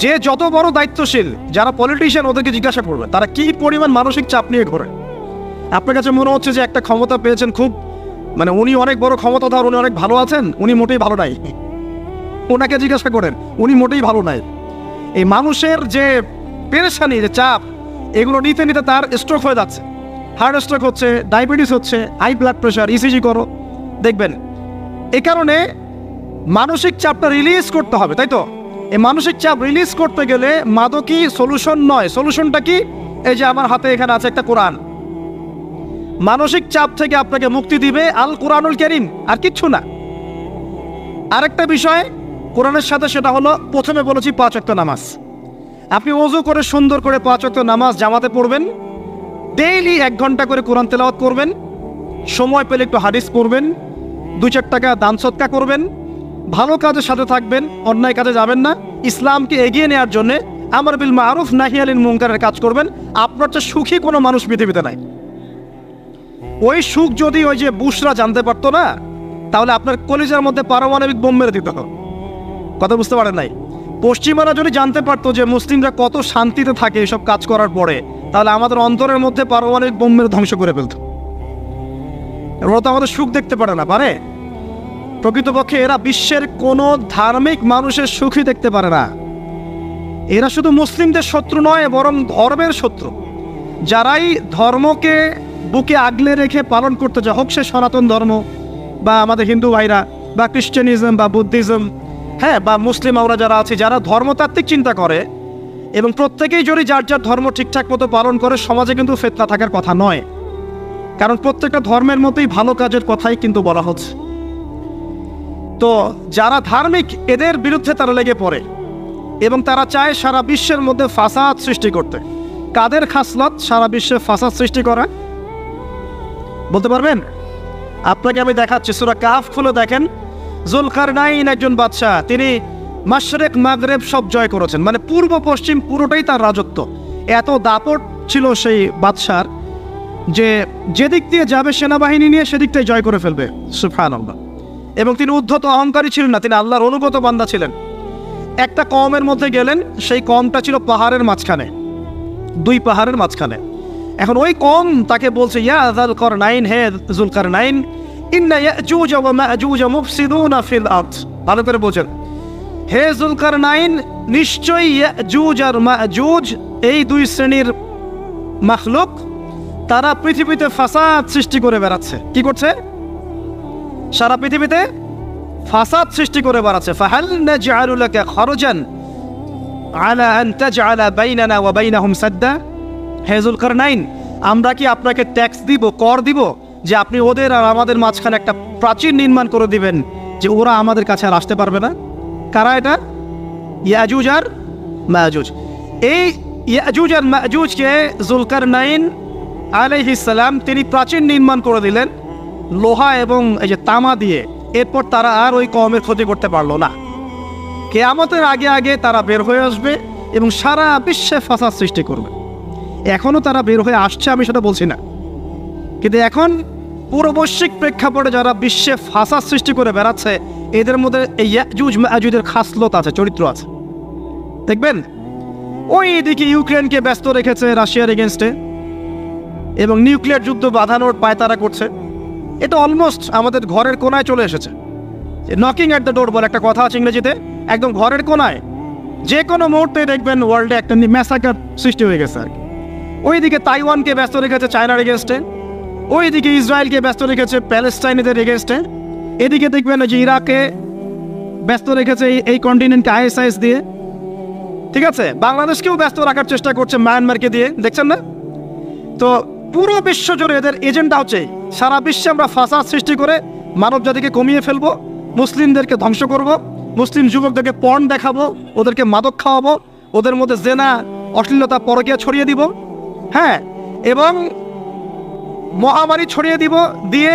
যে যত বড় দায়িত্বশীল, যারা পলিটিশিয়ান, ওদেরকে জিজ্ঞাসা করবে তারা কি পরিমাণ মানসিক চাপ নিয়ে ঘোরে। আপনার কাছে মনে হচ্ছে যে একটা ক্ষমতা পেয়েছেন, খুব মানে উনি অনেক বড় ক্ষমতাধর, উনি অনেক ভালো আছেন, উনি মোটেই ভালো নাই। ওনাকে জিজ্ঞাসা করেন, উনি মোটেই ভালো নাই। এই মানুষের যে পেরেশানি, যে চাপ, এগুলো নিতে নিতে তার স্ট্রোক হয়ে যাচ্ছে, হার্ট স্ট্রোক হচ্ছে, ডায়াবেটিস হচ্ছে, হাই ব্লাড প্রেশার, ইসিজি করো, দেখবেন। এই কারণে মানসিক চাপটা রিলিজ করতে হবে, তাই তো? এই মানসিক চাপ রিলিজ করতে গেলে মাদকই সলিউশন নয়। সলিউশনটা কি? এই যে আমার হাতে এখানে আছে একটা কোরআন। মানসিক চাপ থেকে আপনাকে মুক্তি দিবে আল কোরআনুল কারীম, আর কিচ্ছু না। আরেকটা বিষয় কোরআনের সাথে, সেটা হলো প্রথমে বলেছি 5 ওয়াক্ত নামাজ। আপনি ওযু করে সুন্দর করে 5 ওয়াক্ত নামাজ জামাতে পড়বেন, ডেইলি 1 ঘন্টা করে কোরআন তেলাওয়াত করবেন, সময় পেলে একটু হাদিস পড়বেন, 2-4 টাকা দান সদকা করবেন, ভালো কাজের সাথে থাকবেন, অন্যায় কাজে যাবেন না, ইসলামকে এগিয়ে নেওয়ার জন্য আমর বিল মারুফ নাহি আনিল মুনকারের কাজ করবেন। আপনার চেয়ে সুখী কোনো মানুষ পৃথিবীতে নাই। ওই সুখ যদি ওই যে বুশরা জানতে পারতো না, তাহলে আপনার কলিজার মধ্যে পারমাণবিক বোম মেরে দিত। কথা বুঝতে পারেন নাই? পশ্চিমারা যদি জানতে পারতো যে মুসলিমরা কত শান্তিতে থাকে এসব কাজ করার পরে, তাহলে আমাদের অন্তরের মধ্যে পারমাণবিক বোম মেরে ধ্বংস করে ফেলত। ওরা তো আমাদের সুখ দেখতে পারে না, পারে? প্রকৃতপক্ষে এরা বিশ্বের কোনো ধার্মিক মানুষের সুখই দেখতে পারে না। এরা শুধু মুসলিমদের শত্রু নয়, বরং ধর্মের শত্রু। যারাই ধর্মকে বুকে আগলে রেখে পালন করতে যায়, হোক সে সনাতন ধর্ম বা আমাদের হিন্দু ভাইরা বা খ্রিস্টানিজম বা বুদ্ধিজম, হ্যাঁ, বা মুসলিম আমরা যারা আছি, যারা ধর্মতাত্ত্বিক চিন্তা করে এবং প্রত্যেকেই যদি যার যার ধর্ম ঠিকঠাক মতো পালন করে, সমাজে কিন্তু ফিতনা থাকার কথা নয়। কারণ প্রত্যেকটা ধর্মের মধ্যেই ভালো কাজের কথাই কিন্তু বলা হচ্ছে। তো যারা ধার্মিক, এদের বিরুদ্ধে তারা লেগে পড়ে এবং তারা চায় সারা বিশ্বের মধ্যে ফাসাদ সৃষ্টি করতে। কাদের খাসলত সারা বিশ্বে ফাসাদ সৃষ্টি করা? বলতে পারবেন? আপনাকে আমি দেখাচ্ছি, সূরা কাহফ খুলে দেখেন। যুলকারনাইন একজন বাদশাহ, তিনি মাশরিক মাগরিব সব জয় করেছেন, মানে পূর্ব পশ্চিম পুরোটাই তার রাজত্ব। এত দাপট ছিল সেই বাদশার যে যেদিক দিয়ে যাবে সেনাবাহিনী নিয়ে সেদিকটাই জয় করে ফেলবে। সুবহানাল্লাহ। এবং তিনি উদ্ধত অহংকারী ছিলেন না, তিনি আল্লাহর অনুগত বান্দা ছিলেন। একটা কওমের মধ্যে গেলেন, সেই কওমটা ছিল পাহাড়ের মাঝখানে, 2 পাহাড়ের মাঝখানে। এখন ওই কওম তাকে বলছে, ইয়া যুলকারনাইন, হে যুলকারনাইন, ইন্না ইয়াজুজ ওয়া মাজুজ মুফসিদুনা ফিল আরদ। ভালো করে বোঝেন, হে যুলকারনাইন, নিশ্চয়ই ইয়াজুজ আর মাজুজ এই 2 শ্রেণীর মাখলুক, তারা পৃথিবীতে ফাসাদ সৃষ্টি করে বেড়াচ্ছে। কি করছে? সারা পৃথিবীতে ফাসাদ সৃষ্টি করে বেড়াচ্ছে। ফাহাল নাজআলু লাকা খরজান আলা আন তাজআলা বাইনানা ওয়া বাইনাহুম সাদ্দা। হে যুলকারনাইন, আমরা কি আপনাকে ট্যাক্স দিব, কর দিব, যে আপনি ওদের আর আমাদের মাঝখানে একটা প্রাচীর নির্মাণ করে দিবেন, যে ওরা আমাদের কাছে আর আসতে পারবে না? কারা এটা? ইয়াজুজ আর মাজুজ। এই ইয়াজুজ আর মাজুজকে যুলকারনাইন আলাইহিস সালাম তিনি প্রাচীর নির্মাণ করে দিলেন লোহা এবং এই যে তামা দিয়ে। এরপর তারা আর ওই কওমের ক্ষতি করতে পারলো না। কিয়ামতের আগে আগে তারা বের হয়ে আসবে এবং সারা বিশ্বে ফাসাদ সৃষ্টি করবে। এখনও তারা বের হয়ে আসছে, আমি সেটা বলছি না, কিন্তু এখন পুরো বৈশ্বিক প্রেক্ষাপটে যারা বিশ্বে ফাসাদ সৃষ্টি করে বেড়াচ্ছে, এদের মধ্যে এই ইয়াজুজ মাজুজের খাসলত আছে, চরিত্র আছে। দেখবেন ওই দিকে ইউক্রেনকে ব্যস্ত রেখেছে রাশিয়ার এগেনস্টে এবং নিউক্লিয়ার যুদ্ধ বাঁধানোর পায়তারা করছে। এটা অলমোস্ট আমাদের ঘরের কোনায় চলে এসেছে। নকিং অ্যাট দ্য ডোর বলে একটা কথা আছে ইংরেজিতে, একদম ঘরের কোনায়। যে কোনো মুহূর্তে দেখবেন ওয়ার্ল্ডে একটা ম্যাসাকার সৃষ্টি হয়ে গেছে আর কি। ওইদিকে তাইওয়ানকে ব্যস্ত রেখেছে চায়নার এগেনস্টে, ওইদিকে ইসরায়েলকে ব্যস্ত রেখেছে প্যালেস্টাইনিদের এগেনস্টে, এদিকে দেখবেন যে ইরাকে ব্যস্ত রেখেছে এই কন্টিনেন্টকে ISIS দিয়ে। ঠিক আছে, বাংলাদেশকেও ব্যস্ত রাখার চেষ্টা করছে মায়ানমারকে দিয়ে, দেখছেন না? তো পুরো বিশ্ব জুড়ে এদের এজেন্ডা হচ্ছে সারা বিশ্বে আমরা ফাসাদ সৃষ্টি করে মানব জাতিকে কমিয়ে ফেলবো, মুসলিমদেরকে ধ্বংস করব, মুসলিম যুবকদেরকে পর্ন দেখাবো, ওদেরকে মাদক খাওয়াবো, ওদের মধ্যে জেনা, অশ্লীলতা, পরকীয়া ছড়িয়ে দিব, হ্যাঁ, এবং মহামারী ছড়িয়ে দিব, দিয়ে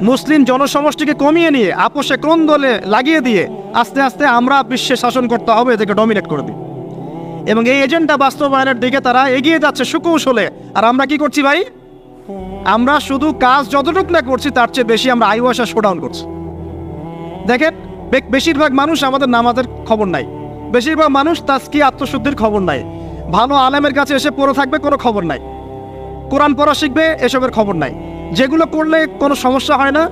মুসলিম জনসমষ্টিকে কমিয়ে নিয়ে আপোষে ক্রন্দলে লাগিয়ে দিয়ে আস্তে আস্তে আমরা বিশ্বে শাসন করতে হবে, এদেরকে ডমিনেট করে দিই। এবং এই এজেন্ডা বাস্তবায়নের দিকে তারা এগিয়ে যাচ্ছে সুকৌশলে। আর আমরা কি করছি ভাই? আমরা শুধু কাজ যতটুকু না করছি তার চেয়ে বেশি আমরা আইওয়াসা শোডাউন করছি। দেখেন, বেশিরভাগ মানুষ আমাদের নামাজের খবর নাই, বেশিরভাগ মানুষ তাজকি আত্মশুদ্ধির খবর নাই, ভালো আলেমের কাছে এসে পড়ে থাকবে কোনো খবর নাই, কোরআন পড়া শিখবে এসবের খবর নাই। যেগুলো করলে কোনো সমস্যা হয় না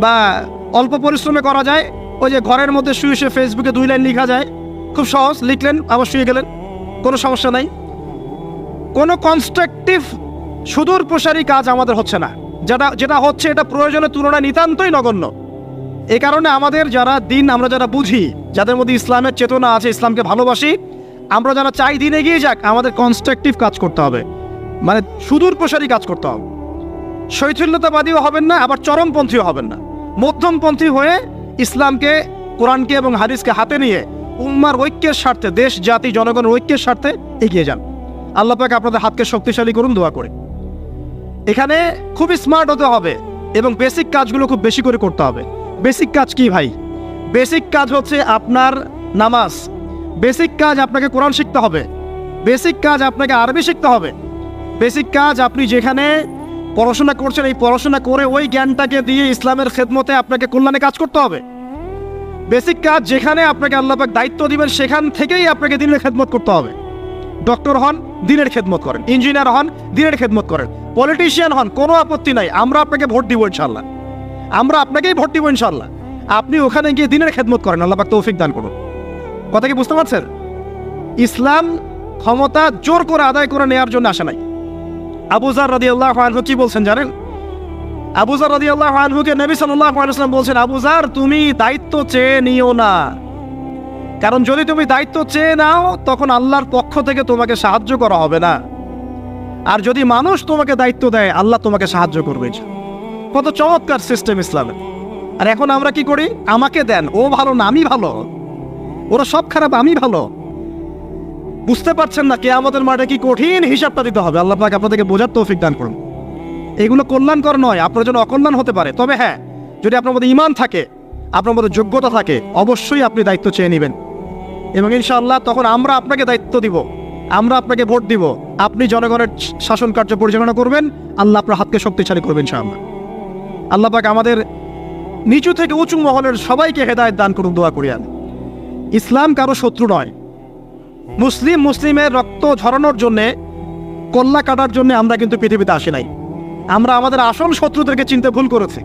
বা অল্প পরিশ্রমে করা যায়, ওই যে ঘরের মধ্যে শুয়ে শুয়ে ফেসবুকে 2 লাইন লেখা যায়, খুব সহজ, লিখলেন আবার শুয়ে গেলেন, কোনো সমস্যা নাই। কোনো কনস্ট্রাকটিভ সুদূর প্রসারী কাজ আমাদের হচ্ছে না, যেটা হচ্ছে এটা প্রয়োজনের তুলনায় নিতান্তই নগণ্য। এই কারণে আমাদের যারা দিন, আমরা যারা বুঝি, যাদের মধ্যে ইসলামের চেতনা আছে, ইসলামকে ভালোবাসি, আমরা যারা চাই দিন এগিয়ে যাক, আমাদের কনস্ট্রাকটিভ কাজ করতে হবে, মানে সুদূর প্রসারী কাজ করতে হবে। শৈথিল্যতাবাদীও হবেন না, আবার চরমপন্থীও হবেন না, মধ্যমপন্থী হয়ে ইসলামকে, কোরআনকে এবং হাদিসকে হাতে নিয়ে উম্মার ঐক্যের স্বার্থে, দেশ জাতি জনগণের ঐক্যের স্বার্থে এগিয়ে যান। আল্লাহ পাক আপনাদের হাতকে শক্তিশালী করুন, দোয়া করে। এখানে খুবই স্মার্ট হতে হবে এবং বেসিক কাজগুলো খুব বেশি করে করতে হবে। বেসিক কাজ কি ভাই? বেসিক কাজ হচ্ছে আপনার নামাজ, বেসিক কাজ আপনাকে কোরআন শিখতে হবে, বেসিক কাজ আপনাকে আরবি শিখতে হবে, বেসিক কাজ আপনি যেখানে পড়াশোনা করছেন এই পড়াশোনা করে ওই জ্ঞানটাকে দিয়ে ইসলামের খেদমতে আপনাকে কল্যাণে কাজ করতে হবে। বেসিক কাজ যেখানে আপনাকে আল্লাহ পাক দায়িত্ব দিবেন সেখান থেকেই আপনাকে দিনের খেদমত করতে হবে। ডক্টর হন, দিনের খেদমত করেন, ইঞ্জিনিয়ার হন, দিনের খেদমত করেন, পলিটিশিয়ান হন, কোনো আপত্তি নাই, আমরা আপনাকে ভোট দিব ইনশাল্লাহ, আমরা আপনাকেই ভোট দিব ইনশাল্লাহ। আপনি ওখানে গিয়ে দিনের খেদমত করেন, আল্লাহ পাক তৌফিক দান করুন। কথা কি বুঝতে পারছেন? ইসলাম ক্ষমতা জোর করে আদায় করে নেওয়ার জন্য আসে নাই। আবু যার রাদিয়াল্লাহু আনহু কি বলছেন জানেন? আবু যার রাদিয়াল্লাহু আনহুকে নবী সাল্লাল্লাহু আলাইহি ওয়াসাল্লাম বলছেন, আবু যার তুমি দায়িত্ব চেয়ে নিও না, কারণ যদি তুমি দায়িত্ব চেয়ে নাও তখন আল্লাহর পক্ষ থেকে তোমাকে সাহায্য করা হবে না, আর যদি মানুষ তোমাকে দায়িত্ব দেয় আল্লাহ তোমাকে সাহায্য করবে। কত চমৎকার সিস্টেম ইসলামের। আর এখন আমরা কি করি? আমাকে দেন, ও ভালো না আমি ভালো, ওরা সব খারাপ আমি ভালো। বুঝতে পারছেন না কিয়ামতের মাঠে কি কঠিন হিসাবটা দিতে হবে। আল্লাহ পাক আপনাদেরকে বোঝার তৌফিক দান করুন। এগুলো কল্যাণকর নয়, আপনার জন্য অকল্যাণ হতে পারে। তবে হ্যাঁ, যদি আপনার মধ্যে ঈমান থাকে, আপনার মধ্যে যোগ্যতা থাকে, অবশ্যই আপনি দায়িত্ব চেয়ে নেবেন এবং ইনশাআল্লাহ তখন আমরা আপনাকে দায়িত্ব দিব, আমরা আপনাকে ভোট দিব, আপনি জনগণের শাসন কার্য পরিচালনা করবেন, আল্লাহ আপনার হাতকে শক্তিশালী করবেন ইনশাআল্লাহ। আল্লাহ পাক আমাদের নিচু থেকে উঁচু মহলের সবাইকে হেদায়েত দান করুন, দোয়া করি আমি। ইসলাম কারো শত্রু নয়। মুসলিমের রক্ত ঝরানোর জন্যে, কল্লা কাটার জন্য আমরা কিন্তু পৃথিবীতে আসি নাই। আমরা আমাদের আসল শত্রুদেরকে চিনতে ভুল করেছি,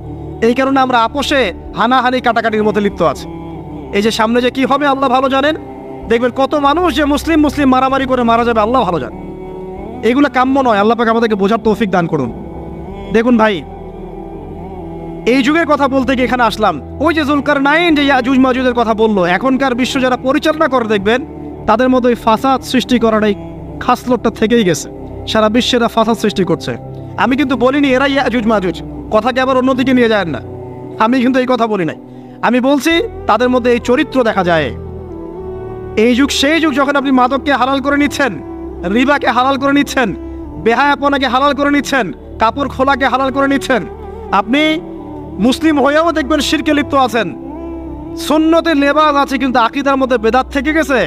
এই কারণে আমরা আপোষে হানাহানি কাটাকাটির মধ্যে লিপ্ত আছি। এই যে সামনে যে কি হবে আল্লাহ ভালো জানেন, দেখবেন কত মানুষ যে মুসলিম মারামারি করে মারা যাবে আল্লাহ ভালো জানেন। এগুলো কাম্য নয়, আল্লাহ পাক আমাদেরকে বোঝার তৌফিক দান করুন। দেখুন ভাই, এই যুগের কথা বলতে গিয়ে এখানে আসলাম। ওই যে যুলকারনাইন যে ইয়াজুজ মাজুজের কথা বললো, এখনকার বিশ্ব যারা পরিচালনা করে দেখবেন তাদের মধ্যে ওই ফাসাদ সৃষ্টি করার এই খাসলতটা থেকেই গেছে। সারা বিশ্বে এরা ফাসাদ সৃষ্টি করছে। আমি কিন্তু বলিনি এরা ইয়াজুজ মাজুজ, কথাকে আবার অন্যদিকে নিয়ে যায় না, আমি কিন্তু এই কথা বলি নাই। আমি বলছি তাদের মধ্যে এই চরিত্র দেখা যায়। এই যুগ সেই যুগ যখন আপনি মাদককে হালাল করে নিচ্ছেন, রিবাকে হালাল করে নিচ্ছেন, বেহায়াপনাকে হালাল করে নিচ্ছেন, কাপড় খোলাকে হালাল করে নিচ্ছেন। আপনি মুসলিম হয়েও দেখবেন শিরকে লিপ্ত আছেন, সুন্নতে লেবাস আছে কিন্তু আকীদার মধ্যে বেদাত থেকে গেছে।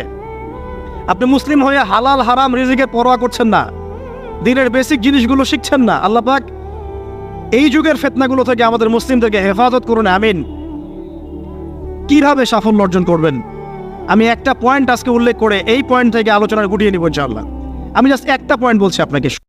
আপনি মুসলিম হয়ে হালাল হারাম রিজিকের পরোয়া করছেন না, দিনের বেসিক জিনিসগুলো শিখছেন না। আল্লাহ পাক এই যুগের ফিতনাগুলো থেকে আমাদের মুসলিমদেরকে হেফাজত করুন, আমিন। কিভাবে সাফল্য অর্জন করবেন আমি একটা পয়েন্ট আজকে উল্লেখ করে এই পয়েন্ট থেকে আলোচনা গুটিয়ে নিব ইনশাআল্লাহ। আমি জাস্ট একটা পয়েন্ট বলছি আপনাকে।